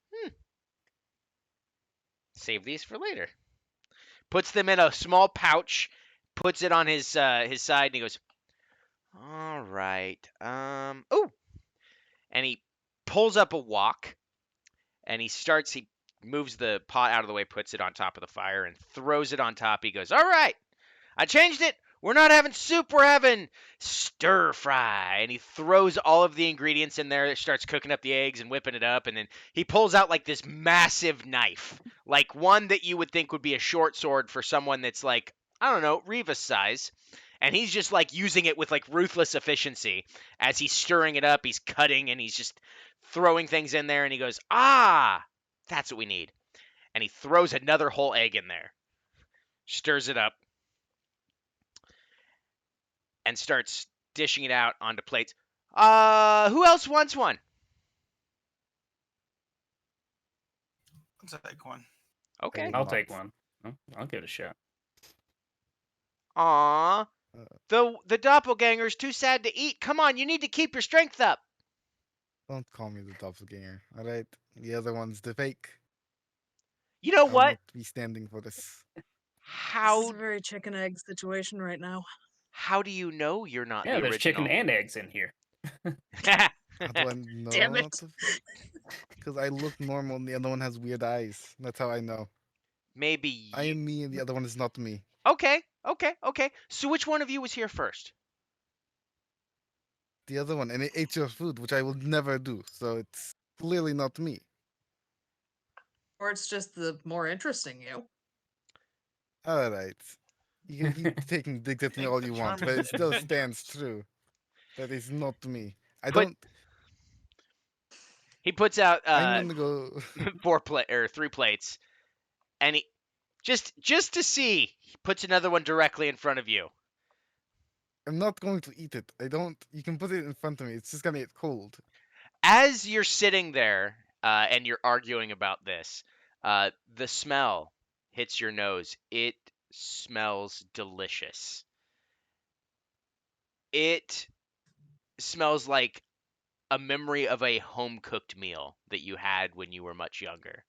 "Save these for later." Puts them in a small pouch, puts it on his side, and he goes, "All right, oh," and he pulls up a wok, and he moves the pot out of the way, puts it on top of the fire, and throws it on top. He goes, "All right, I changed it. We're not having soup. We're having stir fry." And he throws all of the ingredients in there, starts cooking up the eggs and whipping it up. And then he pulls out like this massive knife, like one that you would think would be a short sword for someone that's like, I don't know, Reva's size. And he's just like using it with like ruthless efficiency as he's stirring it up. He's cutting and he's just throwing things in there. And he goes, "Ah, that's what we need." And he throws another whole egg in there, stirs it up, and starts dishing it out onto plates. Who else wants one? I'll take one. Okay. will I'll not. take one. I'll give it a shot. Aw. Uh. The doppelganger's too sad to eat. Come on, you need to keep your strength up. Don't call me the doppelganger. All right. The other one's the fake. You know I'll what? not be standing for this. This is How a very chicken egg situation right now. how do you know you're not Yeah, the there's chicken original? and eggs in here. How do I know? Damn it. Because I look normal and the other one has weird eyes. That's how I know. maybe I am me, and the other one is not me. Okay. So which one of you was here first? The other one, and it ate your food, which I will never do. So it's clearly not me. Or it's just the more interesting you. All right, you can keep taking digs at me Take all the you want, charm but and it still the stands interest. true. That is not me. I Put- don't. He puts out I'm gonna go. 3 plates, and he just to see, he puts another one directly in front of you. I'm not going to eat it. I don't. You can put it in front of me. It's just gonna get cold. As you're sitting there and you're arguing about this, the smell hits your nose. It smells delicious. It smells like a memory of a home cooked meal that you had when you were much younger.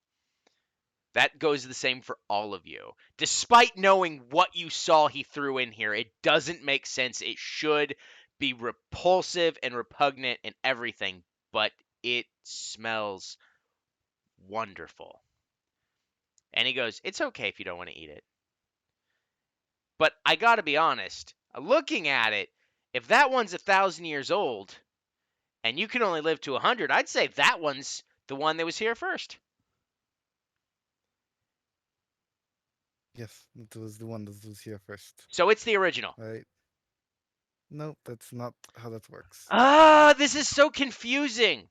That goes the same for all of you. Despite knowing what you saw he threw in here, it doesn't make sense. It should be repulsive and repugnant and everything, but it smells wonderful. And he goes, "It's okay if you don't want to eat it. But I gotta be honest, looking at it, if that one's 1,000 years old and you can only live to 100, I'd say that one's the one that was here first." Yes, it was the one that was here first. So it's the original. Right? Nope, that's not how that works. This is so confusing.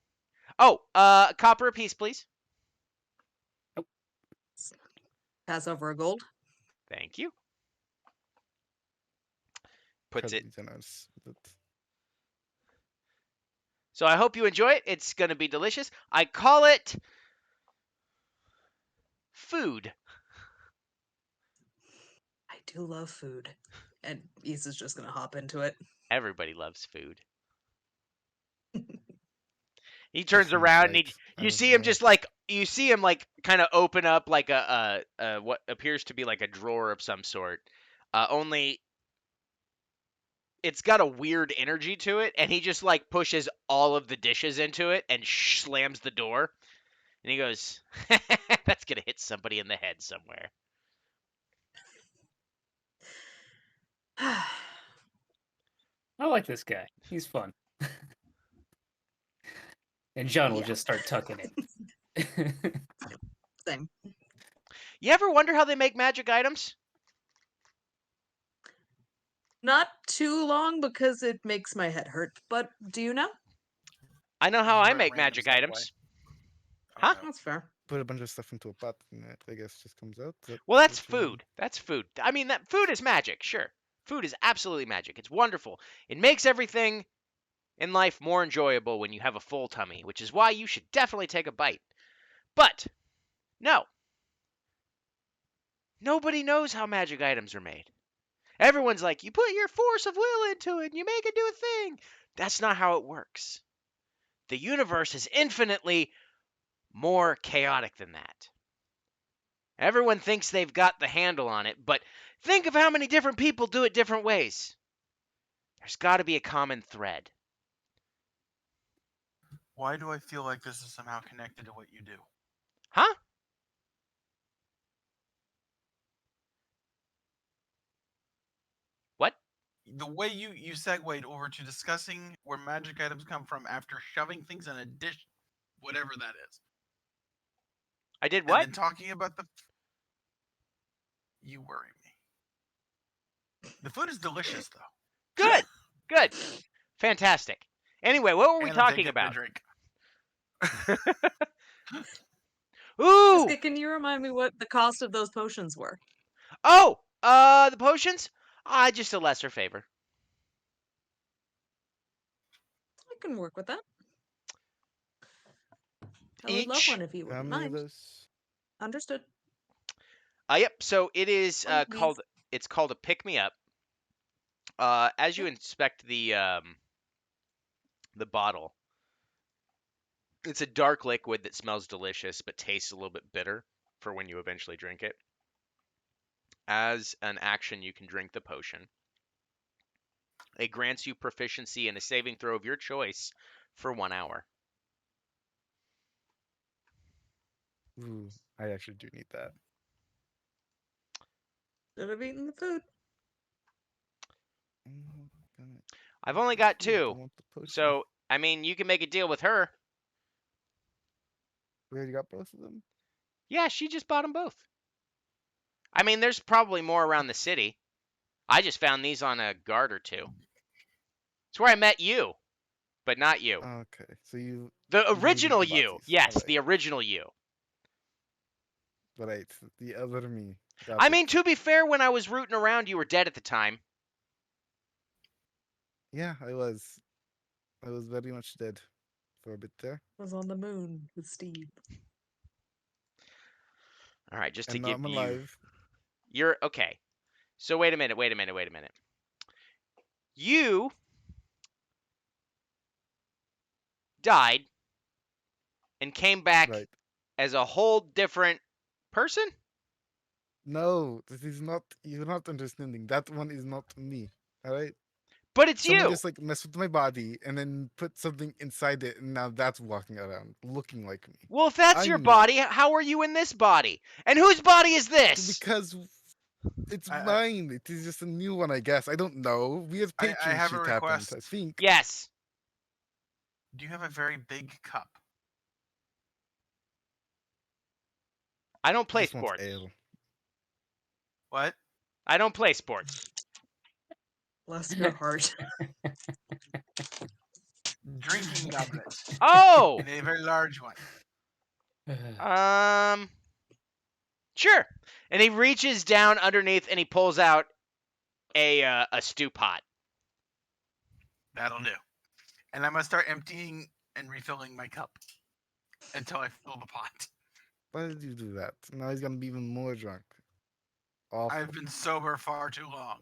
Oh, copper a piece, please. Pass over a gold. Thank you. Puts it. Incredibly generous. But So I hope you enjoy it. It's gonna be delicious. I call it food. I do love food. And Issa's just gonna hop into it. Everybody loves food. He turns seems around and right. I you don't see him know. just like kind of open up like a what appears to be like a drawer of some sort. Only it's got a weird energy to it, and he just like pushes all of the dishes into it and slams the door. And he goes, "That's gonna hit somebody in the head somewhere." I like this guy. He's fun. And John will Yeah. just start tucking it. Same. You ever wonder how they make magic items? Not too long because it makes my head hurt, but do you know? I know how I Very make random magic segue. items. Huh? Okay. That's fair. Put a bunch of stuff into a pot, and it, I guess, just comes out. Well, that's what you mean? food. That's food. I mean, that food is magic, sure. Food is absolutely magic. It's wonderful. It makes everything in life more enjoyable when you have a full tummy, which is why you should definitely take a bite. But, no. Nobody knows how magic items are made. Everyone's like, you put your force of will into it and you make it do a thing. That's not how it works. The universe is infinitely more chaotic than that. Everyone thinks they've got the handle on it, but think of how many different people do it different ways. There's got to be a common thread. Why do I feel like this is somehow connected to what you do? Huh? What? The way you segued over to discussing where magic items come from after shoving things in a dish, whatever that is. I did And what? then talking about you worry me. The food is delicious though. Good. Good. Fantastic. Anyway, what were we And I'm talking taking a about? drink. Ooh! Iska, can you remind me what the cost of those potions were? Oh! The potions? Just a lesser favor. I can work with that. I would love Each? one if you How wouldn't many of mind. those? Understood. Yep. So it is One, called. please. It's called a pick me up. As you Yep. inspect the bottle, it's a dark liquid that smells delicious but tastes a little bit bitter for when you eventually drink it. As an action, you can drink the potion. It grants you proficiency in a saving throw of your choice for 1 hour. Ooh, I actually do need that. Should have eaten the food. I've only got Food, I 2. want the potion. So, I mean, you can make a deal with her. We already got both of them. Yeah, she just bought them both. I mean, there's probably more around the city. I just found these on a guard or 2. It's where I met you, but not you. Okay, so you. The needed original the you. bodies. Yes, Alright. the original you. Right, the other me. Got I it. mean, to be fair, when I was rooting around, you were dead at the time. Yeah, I was. I was very much dead for a bit there, Was on the moon with Steve. All right, just to and now give I'm you. alive. You're okay. So wait a minute. You died and came back Right. as a whole different person? No, this is not. You're not understanding. That one is not me. All right. But it's Someone you. just like messed with my body and then put something inside it, and now that's walking around looking like me. Well, if that's your I'm- body, how are you in this body? And whose body is this? Because it's I- mine. It is just a new one, I guess. I don't know. Weird I Patreon have a shit happened. request. I think. Yes. Do you have a very big cup? I don't play Just wants sports. ale. What? I don't play sports. Bless your heart. Drinking goblet. Oh. And a very large one. Sure. And he reaches down underneath and he pulls out a stew pot. That'll do. And I'm gonna start emptying and refilling my cup until I fill the pot. Why did you do that? Now he's gonna be even more drunk. Awful. I've been sober far too long.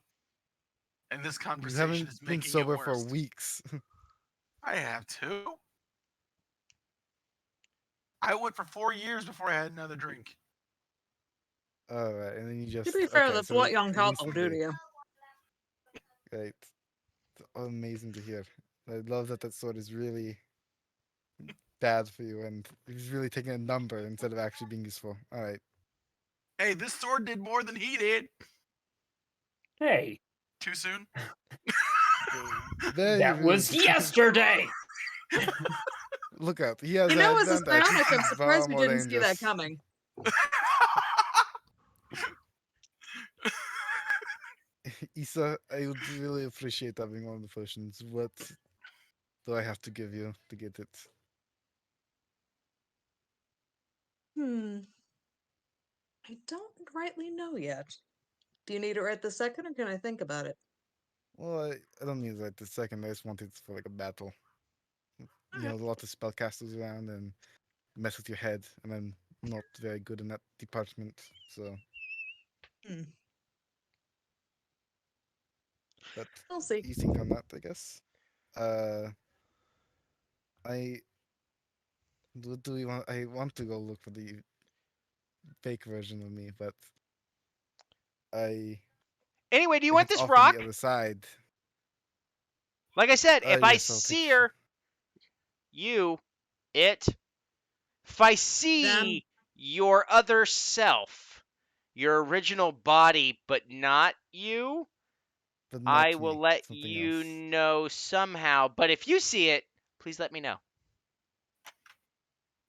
And this You conversation haven't is been making sober it for worse. weeks. I have too. I went for 4 years before I had another drink. Alright, and then you just. To be fair, okay, that's so what young couples do to recently- you. Right. It's amazing to hear. I love that that sword is really bad for you, and he's really taking a number instead of actually being useful. All right. Hey, this sword did more than he did. Hey, Too soon? Very that was rude. yesterday. Look out! He has You know, a as a advantage. psionic, I'm He's surprised we far more didn't see that dangerous. coming. Issa, I would really appreciate having one of the potions. What do I have to give you to get it? I don't rightly know yet. Do you need it right this second, or can I think about it? Well, I don't need it right this second. I just want it for like a battle. You know, a lot of spellcasters around and mess with your head, and I'm not very good in that department. So. Hmm. But We'll see. you think on that, I guess. I do we want? I want to go look for the fake version of me, but Anyway, do you if want it's this off rock? on the other side? Like I said, if I Yes, I'll take- see her, if I see your other self, your original body, but not you, But not I will me, let something you else. know somehow. But if you see it, please let me know.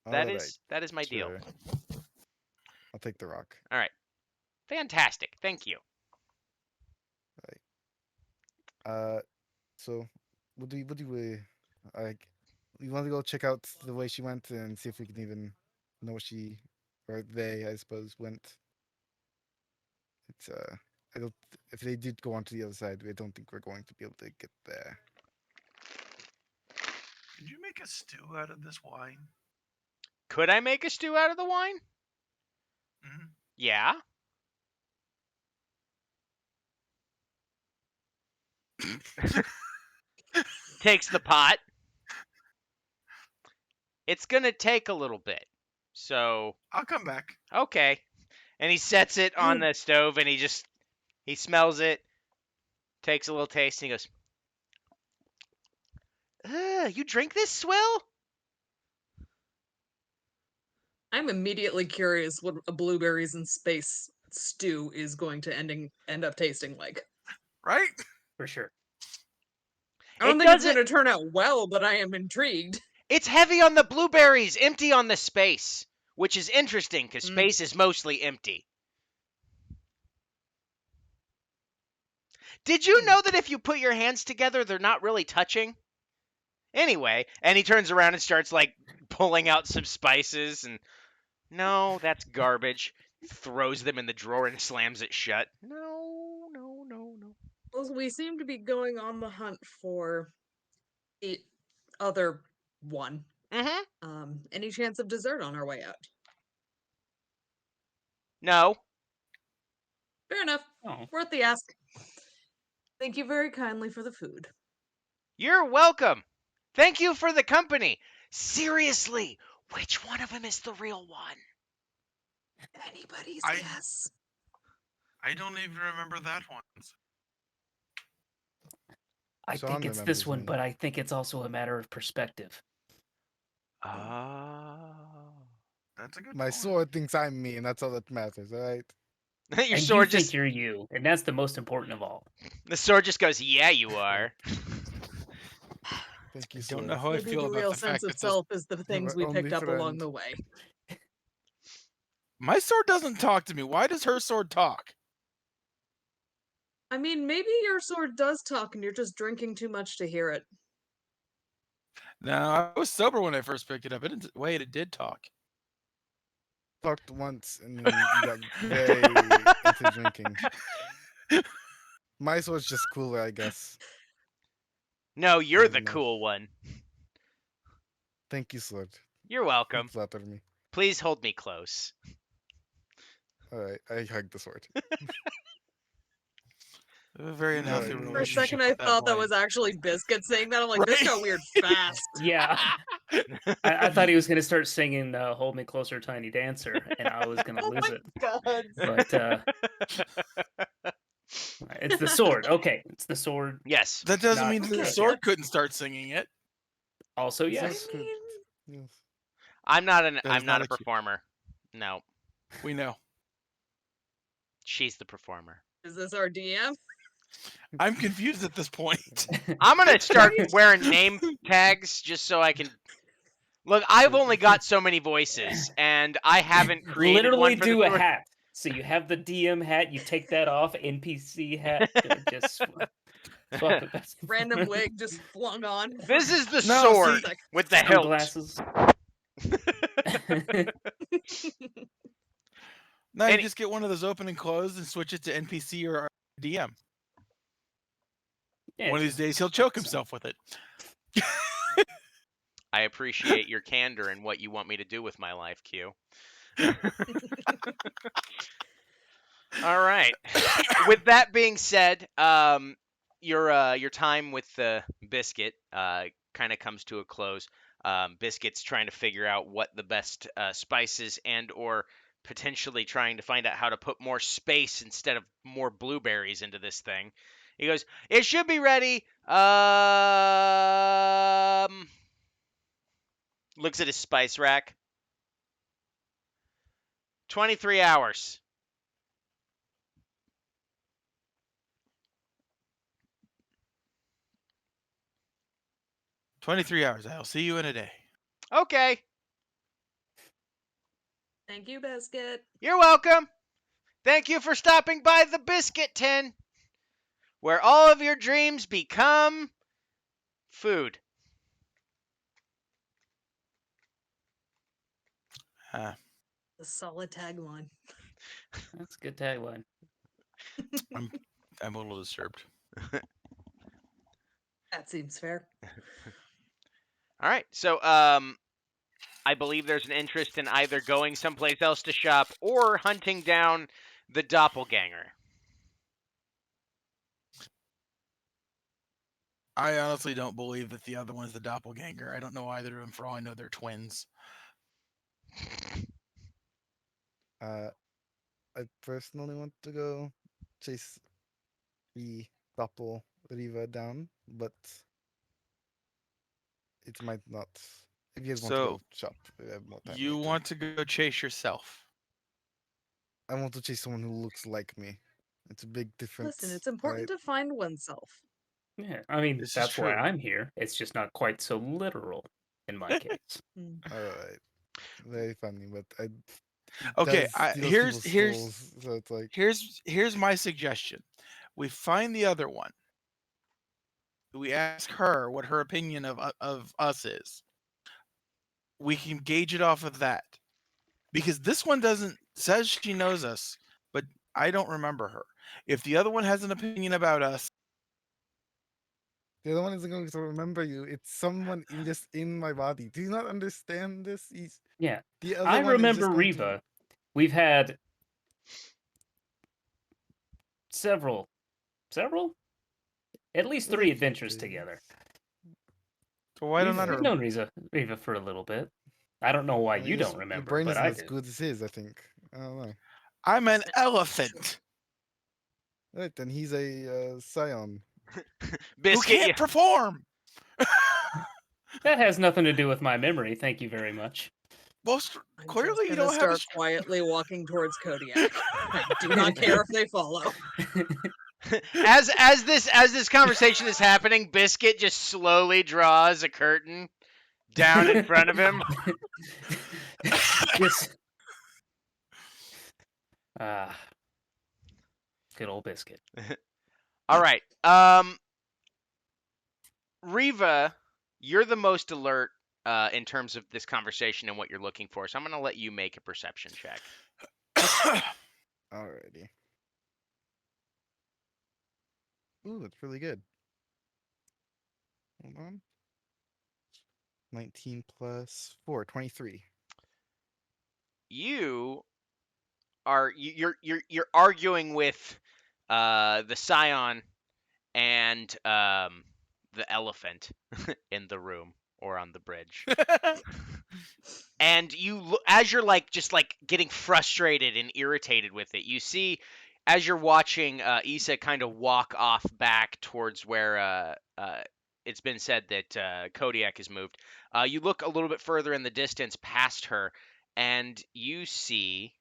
That Alright, is my deal. sure. I'll take the rock. All right. Fantastic. Thank you. So what do we like? We want to go check out the way she went and see if we can even know what she or they, I suppose, went. It's I don't. If they did go on to the other side, I don't think we're going to be able to get there. Could you make a stew out of this wine? Could I make a stew out of the wine? Mhm. Yeah. Takes the pot. It's going to take a little bit. So, I'll come back. okay. And he sets it on the stove and he smells it, takes a little taste, and he goes, you drink this swill? I'm immediately curious what a blueberries in space stew is going to end up tasting like. Right? For sure. I don't It think it's doesn't- going to turn out well, but I am intrigued. It's heavy on the blueberries, empty on the space, which is interesting because Mm. space is mostly empty. Did you know that if you put your hands together, they're not really touching? Anyway, and he turns around and starts like pulling out some spices and no, that's garbage. Throws them in the drawer and slams it shut. No. Well, we seem to be going on the hunt for the other one. Mm-hmm. Any chance of dessert on our way out? No. Fair enough. Oh, Worth the ask. Thank you very kindly for the food. You're welcome. Thank you for the company. Seriously, which one of them is the real one? Anybody's I- guess. I don't even remember that one. I Sean think it's remembers this one, him. but I think it's also a matter of perspective. Oh. That's a good My point. sword thinks I'm me, and that's all that matters. All right. Your And sword you just think you're you, and that's the most important of all. the sword just goes, "Yeah, you are." Thank you, I sword. don't know how I Maybe feel the about real the fact sense of that this... self is the things we only picked up along friend. the way. My sword doesn't talk to me. Why does her sword talk? I mean, maybe your sword does talk and you're just drinking too much to hear it. No, I was sober when I first picked it up. It didn't... Wait, it did talk. Talked once, and then you got very into drinking. My sword's just cooler, I guess. No, you're Fair the enough. cool one. Thank you, sword. You're You welcome. flatter me. Please hold me close. All right, I hug the sword. A very unhealthy For a For a relationship. second, I at thought that point. was actually Biscuit saying that. I'm like, this Right? got weird fast. Yeah, I thought he was gonna start singing "Hold Me Closer, Tiny Dancer," and I was gonna Oh lose my it. god. But it's the sword. Okay, it's the sword. Yes. That doesn't Not- mean that the Okay. sword couldn't start singing it. Also, Sword yes. could- mean, yes. I'm not is I'm not not a a cute- performer. No. We know. She's the performer. is this our DM? I'm confused at this point. I'm gonna start wearing name tags just so I can look. I've only got so many voices, and I haven't created Literally one for do the a sword. hat. So you have the DM hat, you take that off, NPC hat, just swap it back. Random wig just flung on. This is the No, sword see- with the hilt. Sunglasses. No, you Any- just get one of those open and closed and switch it to NPC or DM. Yeah, One of these just- days he'll choke himself with it. I appreciate your candor and what you want me to do with my life, Q. All right. With that being said, your time with the Biscuit kind of comes to a close. Biscuit's trying to figure out what the best spices and/or potentially trying to find out how to put more space instead of more blueberries into this thing. He goes, "It should be ready." Looks at his spice rack. 23 hours. "23 hours. I'll see you in a day." Okay. Thank you, Biscuit. You're welcome. Thank you for stopping by the Biscuit Tin, where all of your dreams become food. Uh, The solid tagline. That's a good tagline. I'm a little disturbed. That seems fair. All right. So, I believe there's an interest in either going someplace else to shop or hunting down the doppelganger. I honestly don't believe that the other one's the doppelganger. I don't know either of them. For all I know, they're twins. I personally want to go chase the Doppel Riva down, but it might not. If you guys want to So, go shop, we have more time. You later. want to go chase yourself? I want to chase someone who looks like me. It's a big difference. Listen, it's important to find oneself. Yeah, I mean, This is that's why true. I'm here. It's just not quite so literal in my case. All right, very funny, but I. Okay, that steals here's people's souls, so it's like here's my suggestion. We find the other one. We ask her what her opinion of us is. We can gauge it off of that, because this one says she knows us, but I don't remember her. If the other one has an opinion about us, the other one isn't going to remember you. It's someone just in my body. Do you not understand this? Yeah, The other I one is remember just going to- Riva. We've had several, at least 3 adventures together. so why don't Riva. let We've her? known Riva for a little bit. I don't know why Well, you your don't remember, brain but isn't I as do. good as his, I think. I don't know. I'm an elephant Right, then he's a scion. who Biscuit, can't perform. That has nothing to do with my memory. Thank you very much. Well, I'm clearly you just gonna don't have a. start quietly walking towards Kodiak. I do not care if they follow. as this conversation is happening, Biscuit just slowly draws a curtain down in front of him. Yes. Good old Biscuit. All right. Riva, you're the most alert in terms of this conversation and what you're looking for. So I'm going to let you make a perception check. Alrighty. Ooh, that's really good. Hold on. 19 plus 4, 23. You're arguing with the scion and the elephant in the room or on the bridge. And as you're just getting frustrated and irritated with it, you see as you're watching Issa kind of walk off back towards where it's been said that Kodiak has moved. You look a little bit further in the distance past her, and you see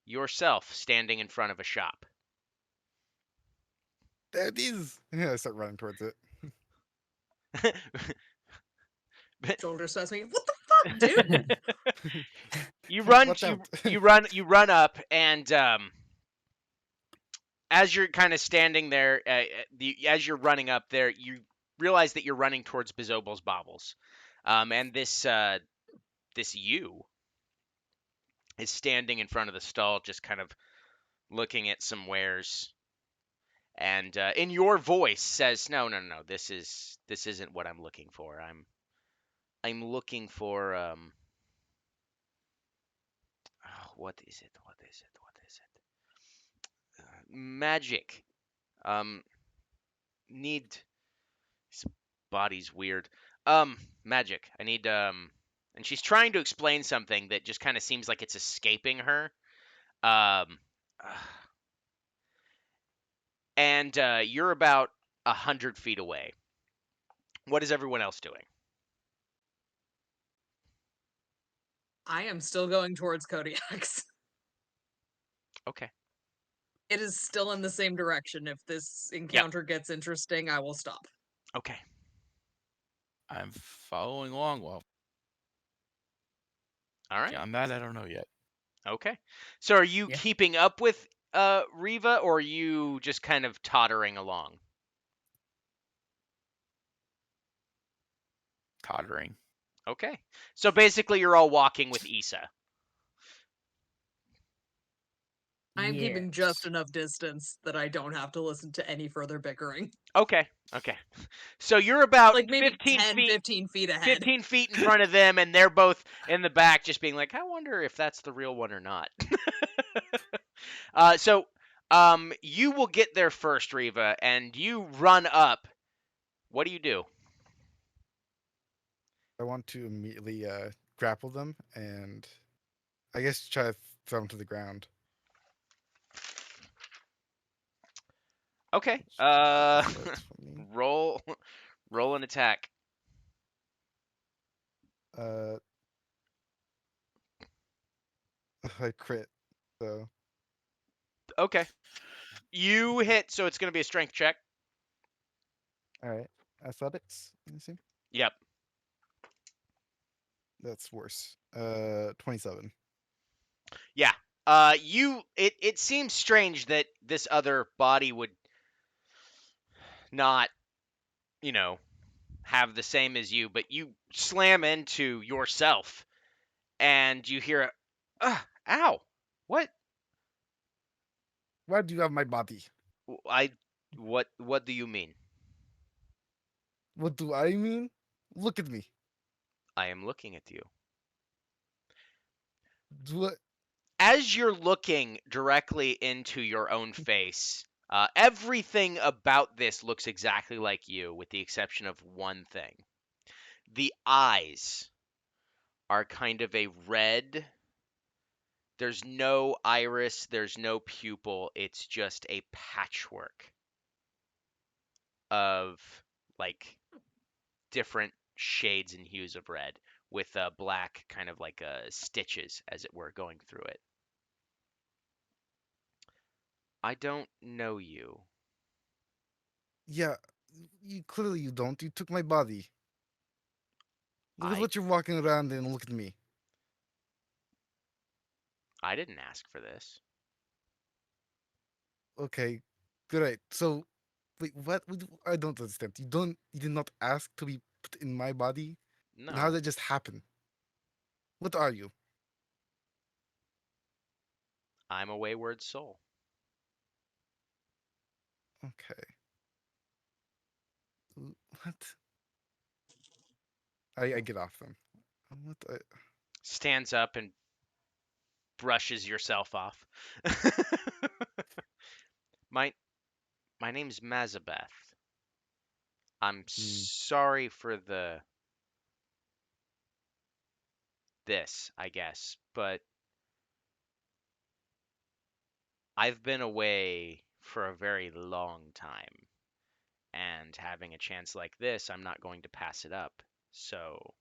yourself standing in front of a shop. There it is. Yeah, I start running towards it. Shoulder says me, what the fuck, dude? You run, Watch you, out. you run up, and as you're kind of standing there, as you're running up there, you realize that you're running towards Bizobol's Baubles, and this you is standing in front of the stall, just kind of looking at some wares, and in your voice says, "No, this isn't what I'm looking for. I'm looking for what is it? Magic. Need his body's weird. Magic. I need and she's trying to explain something that just kind of seems like it's escaping her. And you're about 100 feet away. What is everyone else doing? I am still going towards Kodiak's. Okay. It is still in the same direction. If this encounter gets interesting, I will stop. Okay. I'm following along. Well, All right. on that I don't know yet. Okay. So are you Yeah. keeping up with Riva, or are you just kind of tottering along? Tottering. Okay. So basically you're all walking with Issa. I'm keeping Yes. just enough distance that I don't have to listen to any further bickering. Okay. So you're about Like maybe 15 feet 15 feet ahead. 15 feet in front of them, and they're both in the back just being like, I wonder if that's the real one or not. So you will get there first, Riva, and you run up. What do you do? I want to immediately grapple them and I guess try to throw them to the ground. Okay. That's for me. Roll an attack. I crit. So Okay. You hit, so it's going to be a strength check. all right, athletics. Let me see. Yep. That's worse. 27. Yeah. It seems strange that this other body would not, you know, have the same as you, but you slam into yourself and you hear a ow. What? Why do you have my body? I what do you mean? What do I mean? Look at me. I am looking at you. Do I, As you're looking directly into your own face, everything about this looks exactly like you, with the exception of one thing. The eyes are kind of a red. There's no iris, there's no pupil. It's just a patchwork of like different shades and hues of red with black kind of like stitches, as it were, going through it. I don't know you. yeah, you clearly you don't. You took my body. Look at I what you're walking around in. Look at me. I didn't ask for this. Okay, great. So, wait, what? I don't understand. You don't. You did not ask to be put in my body. And how No, did that just happen? What are you? I'm a wayward soul. Okay. What? I get off them. What? Stands up and brushes yourself off. my my name's Mazabeth. I'm Hmm, sorry for this, I guess, but I've been away for a very long time, and having a chance like this, I'm not going to pass it up. So,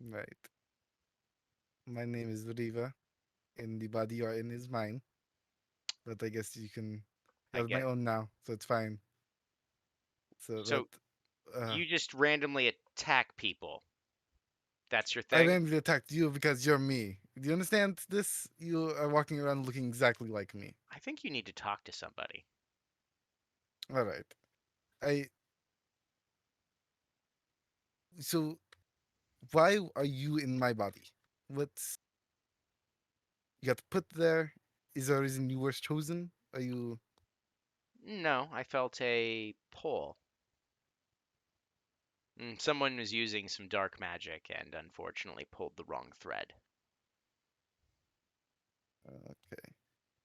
right. My name is Riva, and the body you are in is mine. But I guess you can. I You're my get it. own now, so it's fine. So that. So, you just randomly attack people. That's your I thing? randomly attacked you because you're me. Do you understand this? You are walking around looking exactly like me. I think you need to talk to somebody. All right. I. So why are you in my body? What's you got put there? Is there a reason you were chosen? Are you No, I felt a pull. Someone was using some dark magic and unfortunately pulled the wrong thread. okay?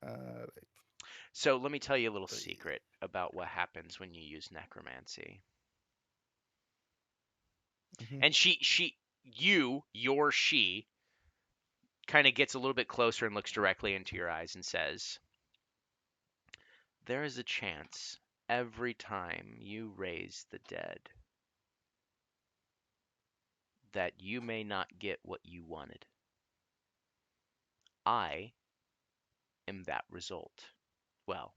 Uh, So let me tell you a little right. secret about what happens when you use necromancy. Mhm. And she kind of gets a little bit closer and looks directly into your eyes and says, "There is a chance every time you raise the dead that you may not get what you wanted. I am that result. Well,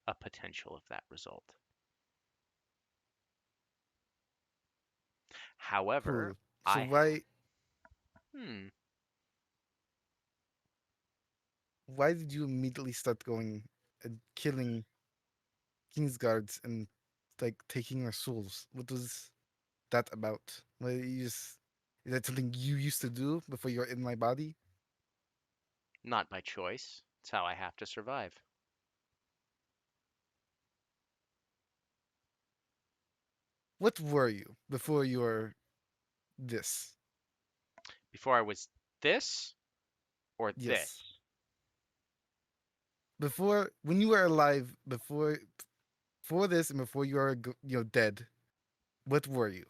a potential of that result. However, Cool. So I hmm, why did you immediately start going and killing Kingsguards and like taking our souls? What was that about? Like, you just is that something you used to do before you were in my body? not by choice. It's how I have to survive. What were you before you were this? Before I was this or Yes. this. Before when you were alive, before this and before you are dead, what were you?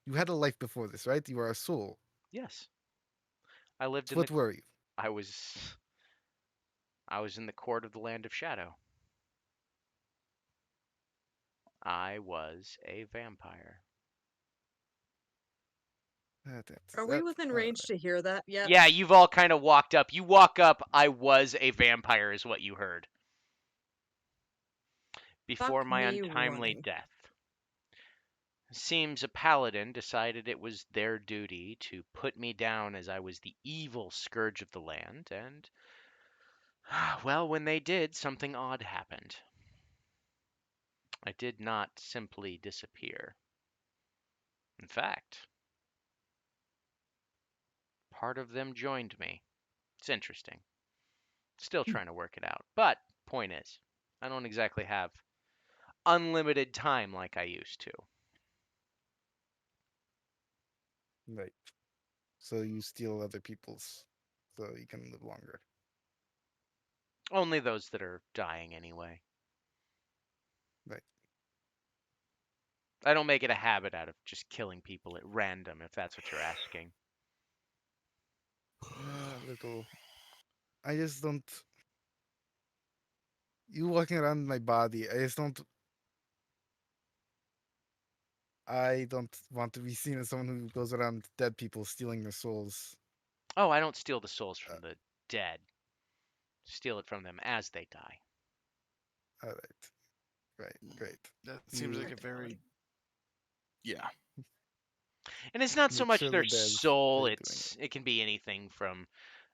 You had a life before this, right? You were a soul. Yes, I lived So in the. what were you? I was. I was in the court of the land of shadow. I was a vampire. Are we within range to hear that yet? Yeah, you've all kind of walked up. You walk up, I was a vampire is what you heard. Before Fuck my me untimely running. death. Seems a paladin decided it was their duty to put me down as I was the evil scourge of the land, and, well, when they did, something odd happened. I did not simply disappear. In fact, part of them joined me. It's interesting. Still trying to work it out. But, point is, I don't exactly have unlimited time like I used to. Right. So you steal other people's, so you can live longer. Only those that are dying anyway. Right. I don't make it a habit out of just killing people at random, if that's what you're asking. Little. I just don't. You walking around my body, I just don't. I don't want to be seen as someone who goes around dead people stealing their souls. Oh, I don't steal the souls from the dead. Steal it from them as they die. All right. Right. Great. That seems like a very yeah. And it's not so Make much sure their the dead soul, stay doing it can be anything from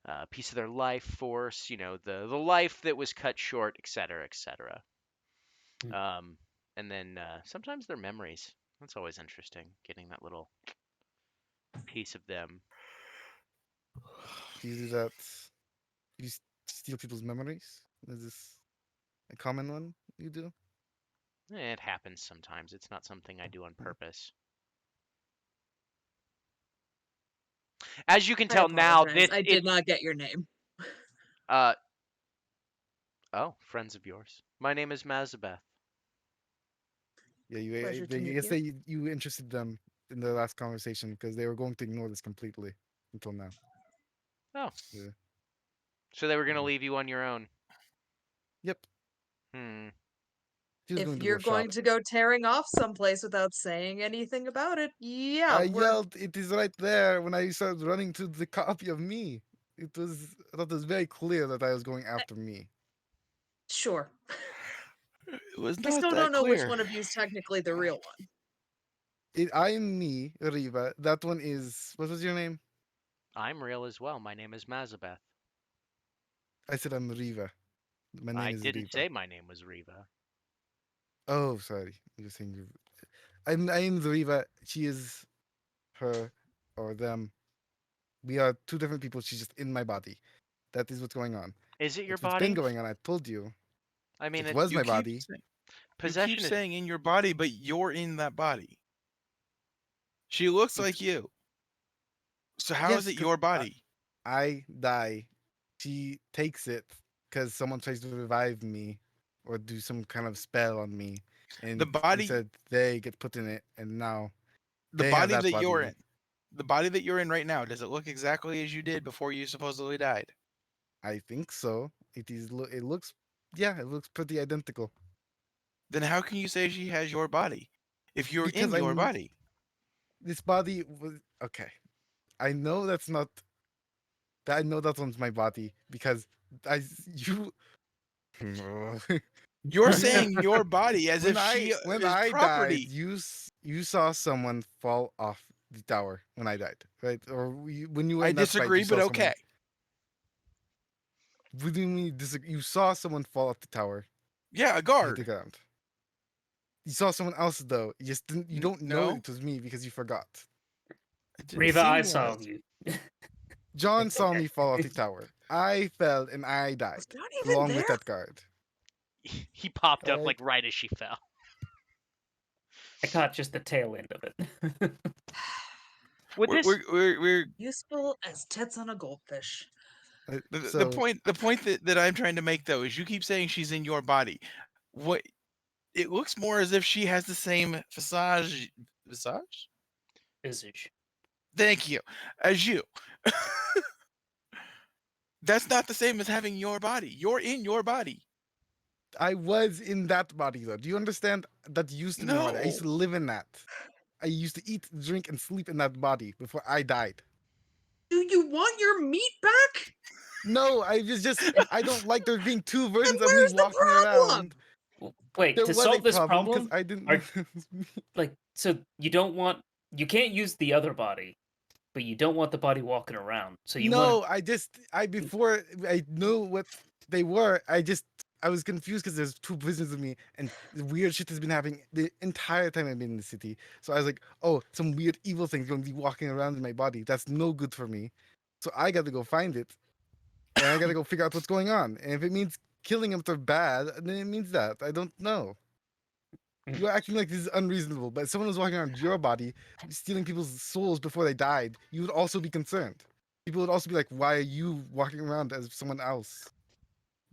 a piece of their life force, the life that was cut short, etc., etc. Hmm. And then sometimes their memories. That's always interesting, getting that little piece of them. Do you do that? Do you steal people's memories? Is this a common one you do? It happens sometimes. It's not something I do on purpose. As you can I tell now, apologize. I did not get your name. oh, friends of yours. My name is Mazabeth. Yeah, Pleasure to I meet guess you interested them in the last conversation because they were going to ignore this completely until now. Oh. Yeah. So they were going to Mhm. leave you on your own. Yep. Hmm. She was If going to you're go going shop. to go tearing off someplace without saying anything about it, yeah, I we're yelled, "It is right there!" when I started running to the copy of me. I thought it was very clear that I was going after me. sure. It was I not still that don't know which clear. one of you is technically the real one. I'm me, Riva. That one is. What was your name? I'm real as well. My name is Mazabeth. I said I'm Riva. My name I is didn't Riva. say my name was Riva. Oh, sorry. You're saying I'm the Riva. She is her or them. We are two different people. She's just in my body. That is what's going on. Is it your It's what's been body? going on. I told you. I mean, It was You my keep body. saying, possession is. saying in your body, but you're in that body. She looks like you. So how is Yes, it 'cause your body? I die. She takes it because someone tries to revive me or do some kind of spell on me. And The body instead they get put in it, and now the they have body that that you're body. in. The body that you're in right now, does it look exactly as you did before you supposedly died? I think so. It looks, yeah, it looks pretty identical. Then how can you say she has your body if you're Because in your body? this body was okay. I know that's not. I know that one's my body because you. You're saying your body as if she when is I died, property. you saw someone fall off the tower when I died, right? Or when you were I in that fight, disagree, you saw but someone. okay. What do you mean disagree? You saw someone fall off the tower. Yeah, a Hit the guard. ground. You saw someone else though. You just didn't. You don't know No. it was me because you forgot. It didn't Riva, I seem saw like- you. John saw me fall off the tower. I fell and I died Was John even along there? with that guard. He popped up Alright. like right as she fell. I caught just the tail end of it. With this, We're Useful as tits on a goldfish. the point that I'm trying to make though is you keep saying she's in your body. What it looks more as if she has the same visage. Visage. Thank you. As you. That's not the same as having your body. You're in your body. I was in that body though. Do you understand? That used to be my body. I used to No. live in that. I used to eat, drink, and sleep in that body before I died. Do you want your meat back? No, I don't like there being two Then versions of me where's the walking problem? around. Wait, There to was a solve this problem because problem, I didn't. are- like, so you can't use the other body, but you don't want the body walking around. So you want No, before I know what they were, I was confused because there's two versions of me, and the weird shit has been happening the entire time I've been in the city. So I was like, oh, some weird evil thing's going to be walking around in my body. That's no good for me. So I got to go find it, and I got to go figure out what's going on. And if it means killing them, they're bad, then it means that. I don't know. You're acting like this is unreasonable, but if someone was walking around your body, stealing people's souls before they died, you would also be concerned. People would also be like, why are you walking around as someone else?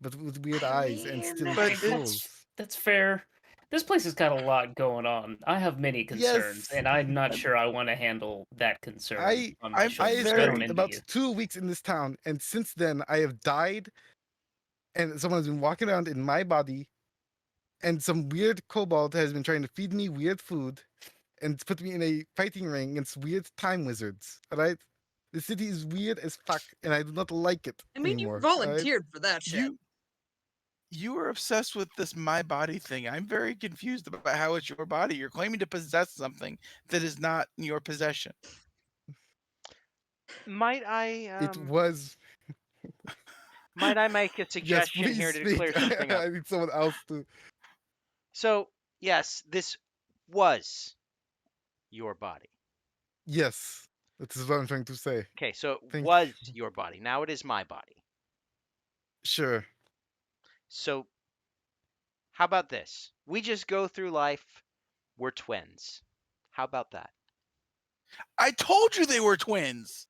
But with weird eyes and stealing But people's souls. that's fair. This place has got a lot going on. I have many concerns, Yes. and I'm not sure I want to handle that concern on my I shoulders. I very- don't spent envy about you. 2 weeks in this town, and since then I have died, and someone has been walking around in my body, and some weird kobold has been trying to feed me weird food, and put me in a fighting ring against weird time wizards. Alright? The city is weird as fuck, and I do not like it I mean, anymore. you alright? volunteered for that shit. You are obsessed with this my body thing. I'm very confused about how it's your body. You're claiming to possess something that is not in your possession. Might I It was. make a Yes, suggestion please here to speak. clear something up? I need someone else to. So, yes, this was your body. Yes, this is what I'm trying to say. Okay, so it Thank was your body. Now it is my body. Sure. So, how about this? We just go through life. We're twins. How about that? I told you they were twins.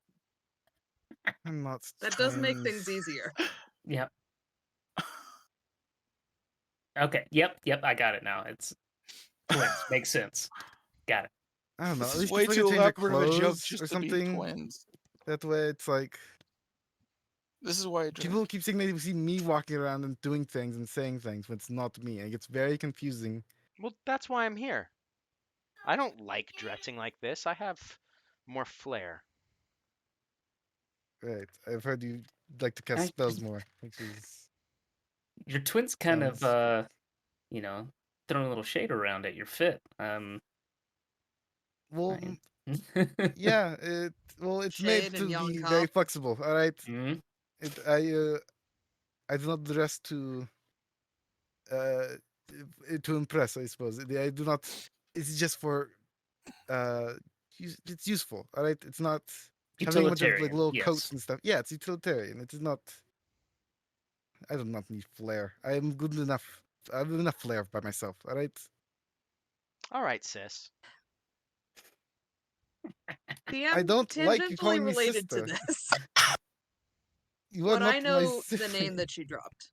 I'm not. That does make twins. things easier. Yep. Okay. Yep. I got it now. It's twins. Makes sense. Got it. I don't know. This At is least way if I could too change their elaborate of a joke clothes just or to be something. twins. That way, it's like This is why I drink. people keep saying they see me walking around and doing things and saying things when it's not me, and it gets very confusing. Well, that's why I'm here. I don't like dressing like this. I have more flair. Right. I've heard you like to cast I- spells more, which is Your twins kind Sounds- of throwing a little shade around at your fit. well, I- yeah. It's Shade made and to young be cop. very flexible. All right. Mhm. I do not dress to impress. I suppose I do not. It's just for it's useful. All right. It's not having a bunch of like Utilitarian, little yes. coats and stuff. Yeah, it's utilitarian. It is not. I do not need flair. I am good enough. I have enough flair by myself. All right. All right, sis. DM don't like you tangentially calling me related to sister. this, You are but not I my know the sister. name that she dropped.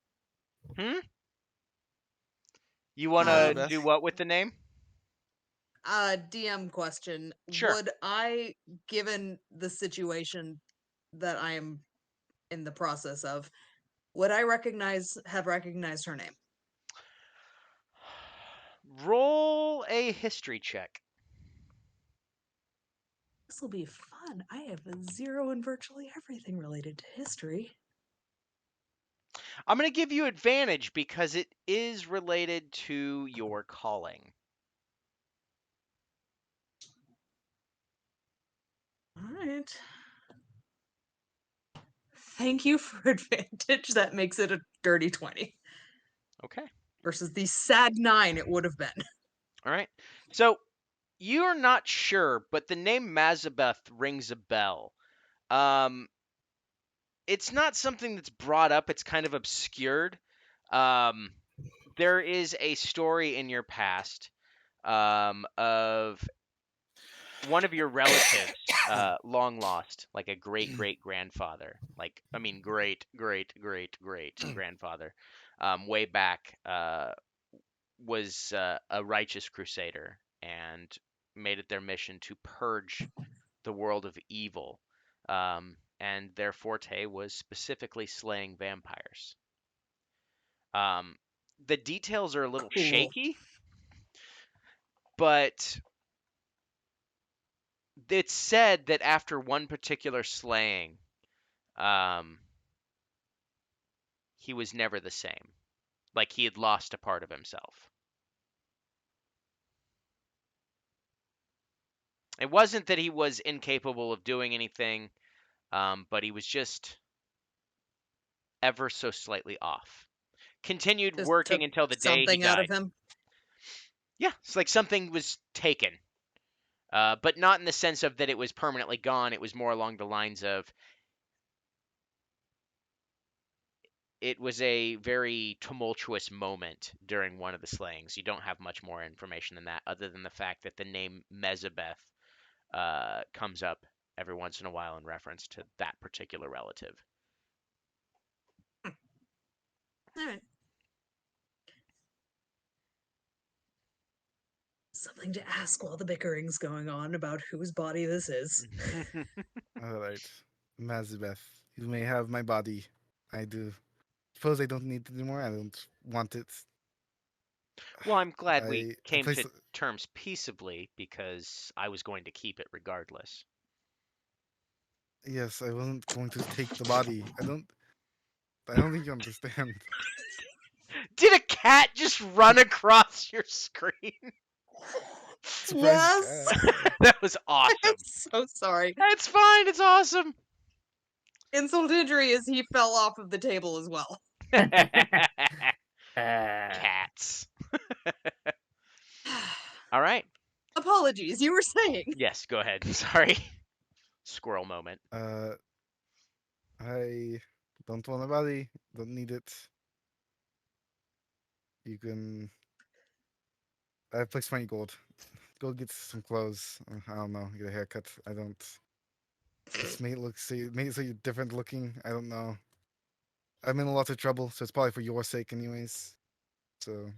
You want to Beth? do what with the name? DM question. Sure. Would I, given the situation that I am in the process of, would I have recognized her name? Roll a history check. This will be fun. I have a 0 in virtually everything related to history. I'm going to give you advantage because it is related to your calling. All right. Thank you for advantage. That makes it a dirty 20 Okay. versus the sad 9 it would have been. All right. So you're not sure, but the name Mazabeth rings a bell. It's not something that's brought up. It's kind of obscured. There is a story in your past of one of your relatives, long lost, like a great grandfather, great grandfather, way back, was a righteous crusader and made it their mission to purge the world of evil. And their forte was specifically slaying vampires. The details are a little Cool. shaky, but it's said that after one particular slaying, he was never the same. Like he had lost a part of himself. It wasn't that he was incapable of doing anything, but he was just ever so slightly off. Continued Just working took until the day he something out of died. him. Yeah, it's like something was taken, but not in the sense of that it was permanently gone. It was more along the lines of it was a very tumultuous moment during one of the slayings. You don't have much more information than that, other than the fact that the name Mezabeth comes up every once in a while in reference to that particular relative. All right. Something to ask while the bickering's going on about whose body this is. All right, Mazibeth, you may have my body. I do. Suppose I don't need it anymore. I don't want it. Well, I'm glad we I came place. to terms peaceably because I was going to keep it regardless. Yes, I wasn't going to take the body. I don't think you understand. Did a cat just run across your screen? Surprise Yes. cat. That was awesome. I'm so sorry. It's fine. It's awesome. Insult to injury is he fell off of the table as well. Cats. All right. Apologies, you were saying. Yes, go ahead. Sorry. Squirrel moment. I don't want a body. Don't need it. You can. I place 20 gold. Go get some clothes. I don't know. Get a haircut. I don't. This may look so you're different looking. I don't know. I'm in a lot of trouble, so it's probably for your sake, anyways. So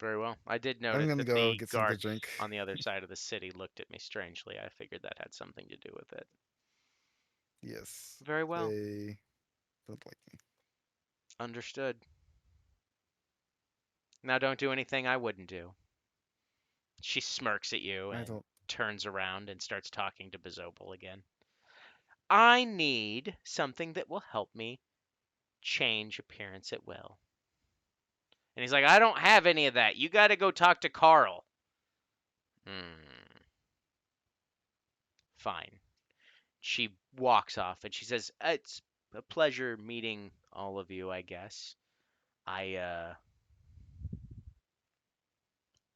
Very well. I did I'm notice gonna that go the get something to guards drink. on the other side of the city looked at me strangely. I figured that had something to do with it. Yes. Very well. They don't like me. Understood. Now don't do anything I wouldn't do. She smirks at you I and don't. turns around and starts talking to Bezobel again. I need something that will help me change appearance at will. And he's like, I don't have any of that. You got to go talk to Carl. Fine. She walks off and she says, it's a pleasure meeting all of you, I guess.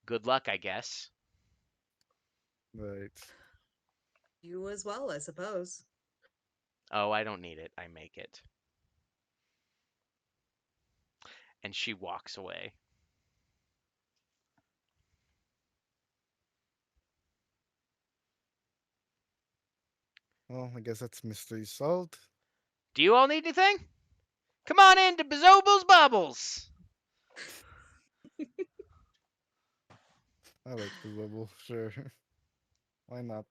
Good luck, I guess. Right. You as well, I suppose. Oh, I don't need it. I make it. And she walks away. Well, I guess that's mystery solved. Do you all need anything? Come on in to Bezobel's Bubbles. I like the level, sure. Why not?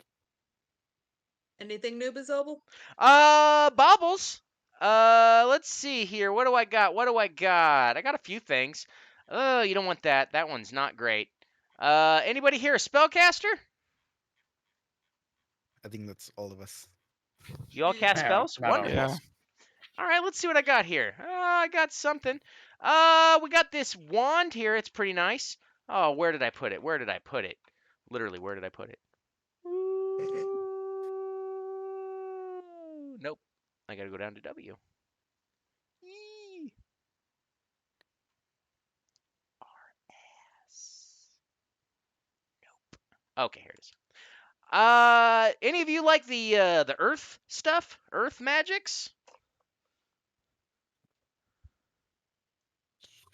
Anything new, Bezobel? Bobbles. Let's see here. What do I got? I got a few things. Oh, you don't want that. That one's not great. Anybody here a spellcaster? I think that's all of us. You all cast Yeah, spells? not all of Wonderful. us. All right, let's see what I got here. I got something. We got this wand here. It's pretty nice. Oh, where did I put it? Literally, where did I put it? Nope. I gotta go down to W. Yee. RS. Nope. Okay, here it is. Any of you like the Earth stuff? Earth magics?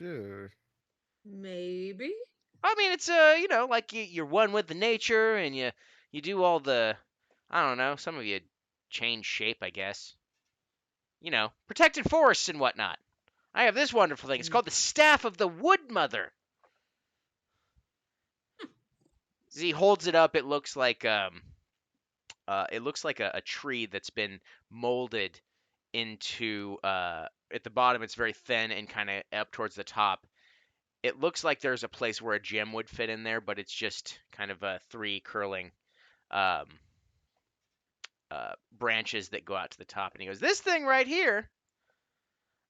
Sure. Maybe. I mean, it's like you're one with the nature, and you do all the, I don't know. Some of you change shape, I guess. Protected forests and whatnot. I have this wonderful thing. It's called the Staff of the Wood Mother. As he holds it up, it looks like a tree that's been molded into. At the bottom, it's very thin and kind of up towards the top. It looks like there's a place where a gem would fit in there, but it's just kind of 3 curling um, branches that go out to the top, and he goes, "This thing right here,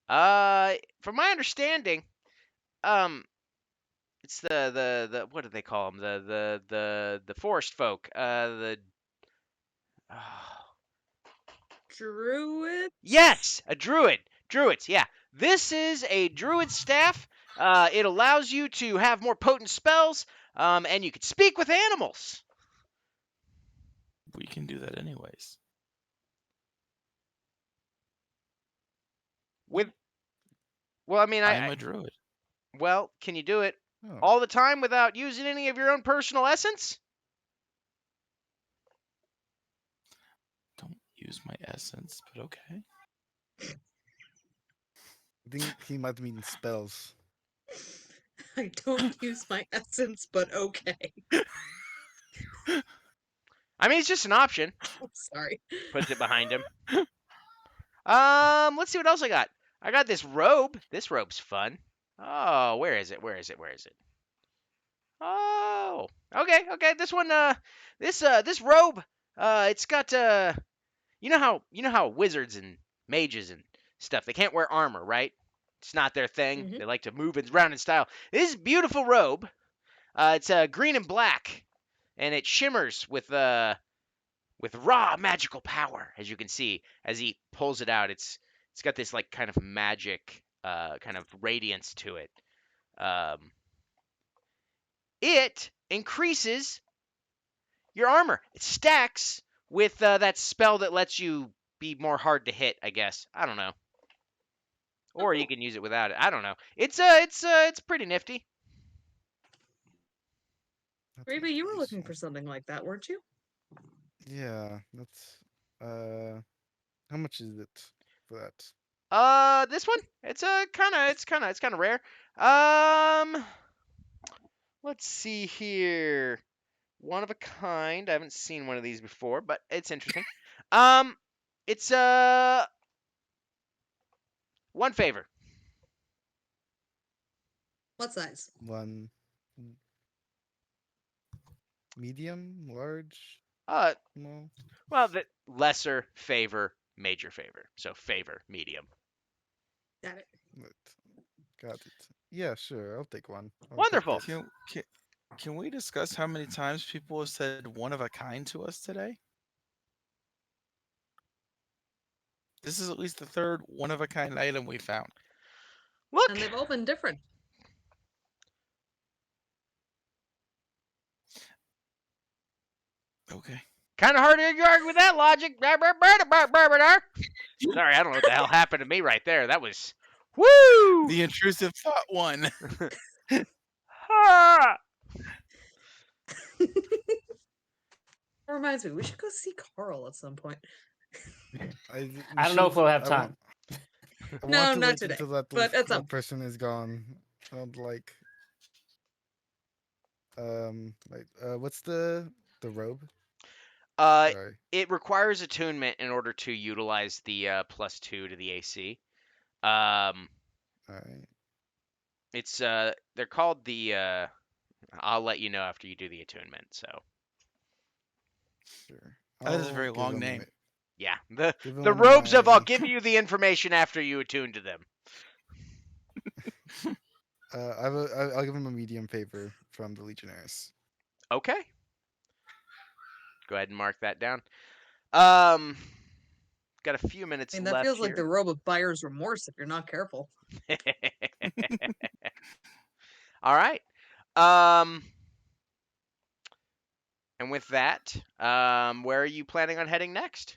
from my understanding, it's the what do they call them? The forest folk. Oh, Druid? yes, a druid. Druids, yeah. This is a druid staff. It allows you to have more potent spells, and you can speak with animals. We can do that anyways. With, well, I mean, I'm a druid. well, can you do it Oh. all the time without using any of your own personal essence? Don't use my essence, but okay. I think he might mean spells. I don't use my essence, but okay. I mean, it's just an option. I'm sorry. Puts it behind him. Let's see what else I got. I got this robe. This robe's fun. Oh, where is it? Where is it? Where is it? Oh, okay, okay. This one, this robe, it's got, you know how wizards and mages and stuff, they can't wear armor, right? It's not their thing. Mhm. They like to move around in style. This beautiful robe, it's green and black, and it shimmers with raw magical power, as you can see as he pulls it out. It's got this like kind of magic, kind of radiance to it. It increases your armor. It stacks with that spell that lets you be more hard to hit, I guess. I don't know. Or you cool. can use it without it. I don't know. It's pretty nifty. That's Reba, you were nice looking one. for something like that, weren't you? Yeah, that's how much is it for that? This one, it's kind of rare. Um, let's see here. One of a kind. I haven't seen one of these before, but it's interesting. It's one favor. What size? One medium, large, Uh, small? well, the lesser favor, major favor. So favor, medium. Got it. But, got it. Yeah, sure. I'll take one. I'll take Wonderful. this. Can we discuss how many times people have said one of a kind to us today? This is at least the third one of a kind item we found. Look, And they've all been different. Okay. kind of hard to argue with that logic. Sorry, I don't know what the hell happened to me right there. That was, woo! The intrusive thought one. Ah! That reminds me, we should go see Carl at some point. We I don't know if should- we'll have I time. Want, I No, want to not wait today, until that, but at some that person is gone. I'd like. What's the robe? Sorry. It requires attunement in order to utilize the +2 to the AC. All right. It's they're called the. I'll let you know after you do the attunement. So Sure. That is a I'll very give long him name. yeah, give the him robes of I'll my- give you the information after you attune to them. I'll give him a medium favor from the Legionnaires. Okay. Go ahead and mark that down. Got a few minutes I mean, that left feels like the here. robe of buyer's remorse if you're not careful. All right. And with that, where are you planning on heading next?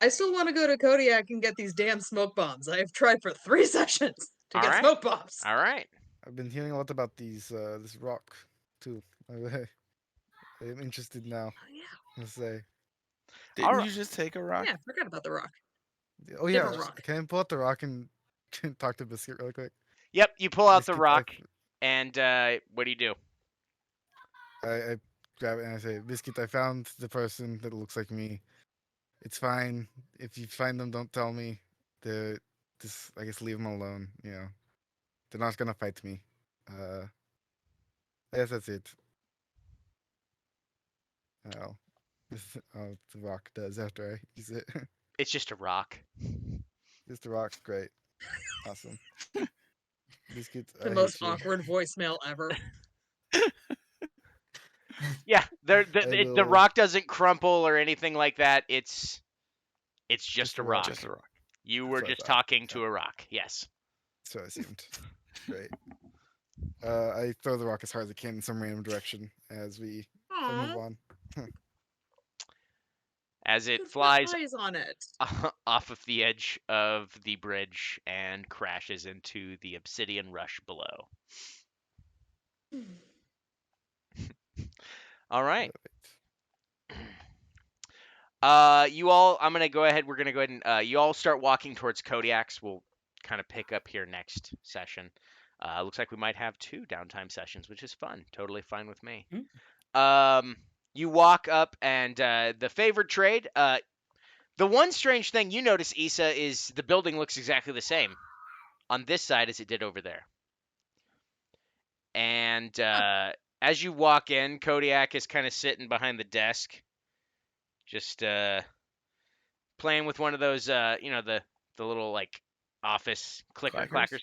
I still want to go to Kodiak and get these damn smoke bombs. I have tried for 3 sessions to All get right. smoke bombs. All right. I've been hearing a lot about these this rock too. I'm interested now. Oh, yeah. Let's say. Didn't Alright. you just take a rock? Yeah, I forgot about the rock. Oh yeah. Different rock. Can I pull out the rock and talk to Biscuit really quick? Yep. You pull out the Biscuit, rock, and what do you do? I grab it and I say, Biscuit, I found the person that looks like me. It's fine. If you find them, don't tell me. Just I guess leave them alone. You know, they're not gonna fight me. I guess that's it. Oh. Oh, the rock does after I use it. It's just a rock. Just the rock. Great. Awesome. Biscuits, The I most hate you. awkward voicemail ever. Yeah, the will- rock doesn't crumple or anything like that. It's just a a rock. rock. Just a rock. You That's were what I just thought. talking to a rock. Yes. That's what I assumed. Great. I throw the rock as hard as I can in some random direction as we move Aw, on. As it it's got flies eyes on it. off of the edge of the bridge and crashes into the obsidian rush below. All right. You all, I'm gonna go ahead. We're gonna go ahead and you all start walking towards Kodiak's. We'll kind of pick up here next session. Looks like we might have 2 downtime sessions, which is fun. Totally fine with me. You walk up, and the favored trade. The one strange thing you notice, Issa, is the building looks exactly the same on this side as it did over there. And as you walk in, Kodiak is kind of sitting behind the desk, just playing with one of those, the little like office clackers,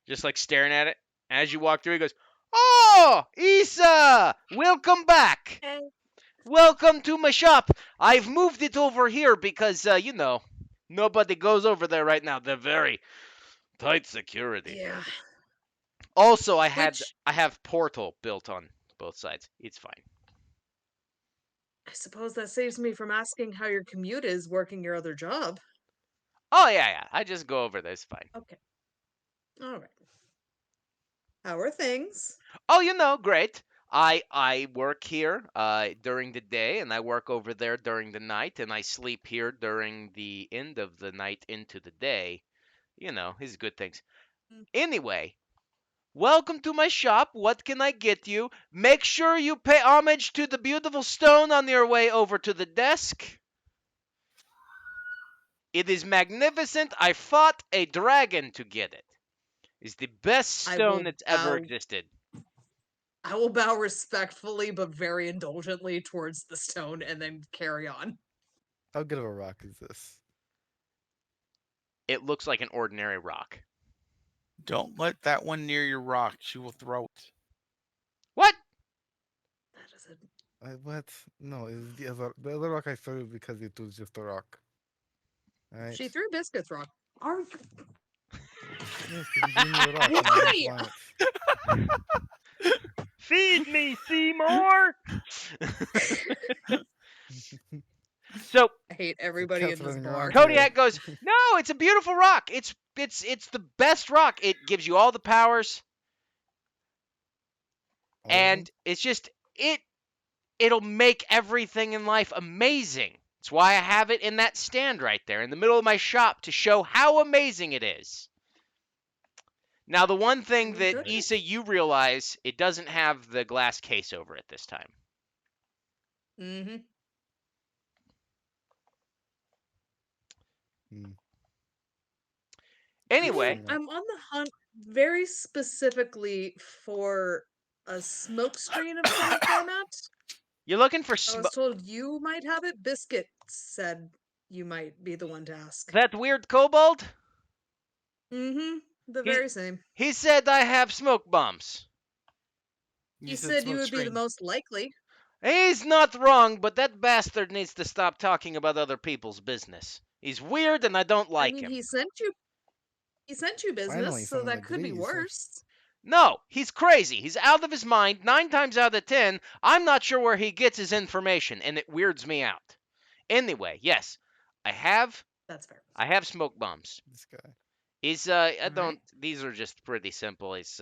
just like staring at it. As you walk through, he goes, "Oh, Issa, welcome back. Hey. Welcome to my shop. I've moved it over here because, nobody goes over there right now. They're very tight security. Yeah. Also, I Which have portal built on both sides. It's fine. I suppose that saves me from asking how your commute is working your other job. Oh yeah. I just go over there. It's fine. Okay. All right. How are things? Oh, great. I work here during the day, and I work over there during the night, and I sleep here during the end of the night into the day. These good things. Mm. Anyway, welcome to my shop. What can I get you? Make sure you pay homage to the beautiful stone on your way over to the desk. It is magnificent. I fought a dragon to get it. It's the best I stone will that's ever bow- existed. I will bow respectfully but very indulgently towards the stone and then carry on. How good of a rock is this? It looks like an ordinary rock. Don't let that one near your rock. She will throw it. What? That is a What? No, it's the other rock I threw because it was just a rock. Alright. She threw biscuits rock. Are you? Yes, 'cause you gave me the rock. and I didn't Why? want it. Feed me, Seymour. So I hate everybody in cat's this running bar. around. Kodiak goes, "No, it's a beautiful rock. It's the best rock. It gives you all the powers, All of them? and it's just it'll make everything in life amazing. That's why I have it in that stand right there in the middle of my shop to show how amazing it is." Now, the one thing Oh, that goodness. Issa, you realize, it doesn't have the glass case over it this time. Mm-hmm. Hmm. Anyway, I'm on the hunt very specifically for a smoke screen of some format. you're looking for I was told you might have it. Biscuit said you might be the one to ask. that weird kobold. Mm-hmm. The He- very same. He said I have smoke bombs. He said you smoke would be the screen. most likely. He's not wrong, but that bastard needs to stop talking about other people's business. He's weird, and I don't like I mean, him. he sent you. He sent you business, Finally, so someone that could be agrees, huh? worse. No, he's crazy. He's out of his mind. 9 times out of 10, I'm not sure where he gets his information, and it weirds me out. Anyway, yes, I have That's fair. smoke bombs. This guy. He's I Alright. don't. These are just pretty simple. He's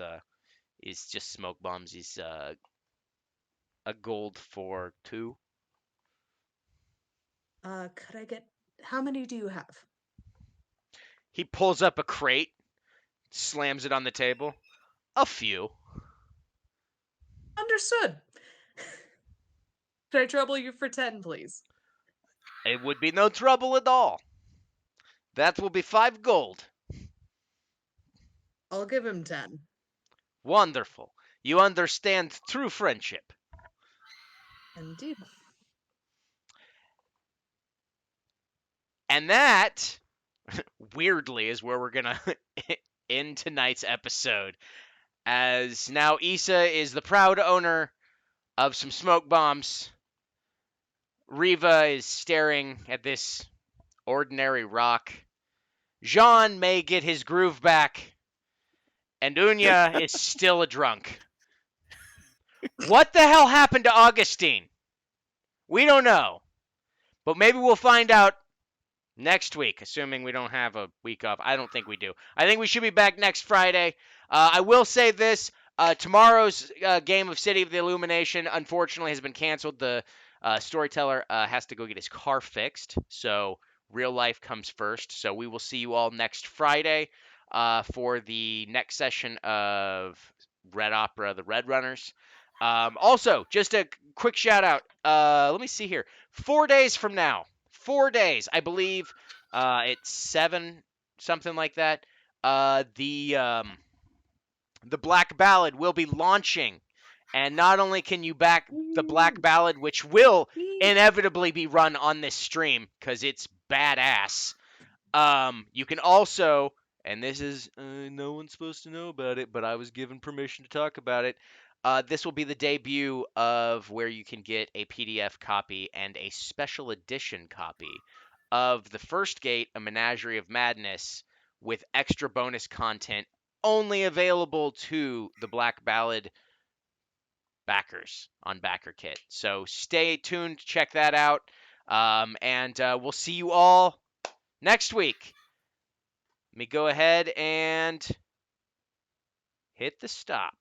just smoke bombs. He's a gold for 2. Could I get? How many do you have? He pulls up a crate, slams it on the table. A few. Understood. Could I trouble you for 10, please? It would be no trouble at all. That will be 5 gold. I'll give him 10. Wonderful. You understand true friendship. Indeed. And that, weirdly, is where we're going to end tonight's episode. As now Issa is the proud owner of some smoke bombs. Riva is staring at this ordinary rock. Jean may get his groove back. And Unya is still a drunk. What the hell happened to Augustine? We don't know. But maybe we'll find out next week, assuming we don't have a week off. I don't think we do. I think we should be back next Friday. I will say this. Tomorrow's game of City of the Illumination, unfortunately, has been canceled. The storyteller has to go get his car fixed. So real life comes first. So we will see you all next Friday for the next session of Red Opera, the Red Runners. Also, just a quick shout out. Let me see here. 4 days from now, 4 days, I believe it's 7, something like that. The Black Ballad will be launching. And not only can you back the Black Ballad, which will inevitably be run on this stream because it's badass, you can also, and this is, no one's supposed to know about it, but I was given permission to talk about it. This will be the debut of where you can get a PDF copy and a special edition copy of the first gate, A Menagerie of Madness, with extra bonus content only available to the Black Ballad backers on BackerKit. So stay tuned, check that out, and we'll see you all next week. Let me go ahead and hit the stop.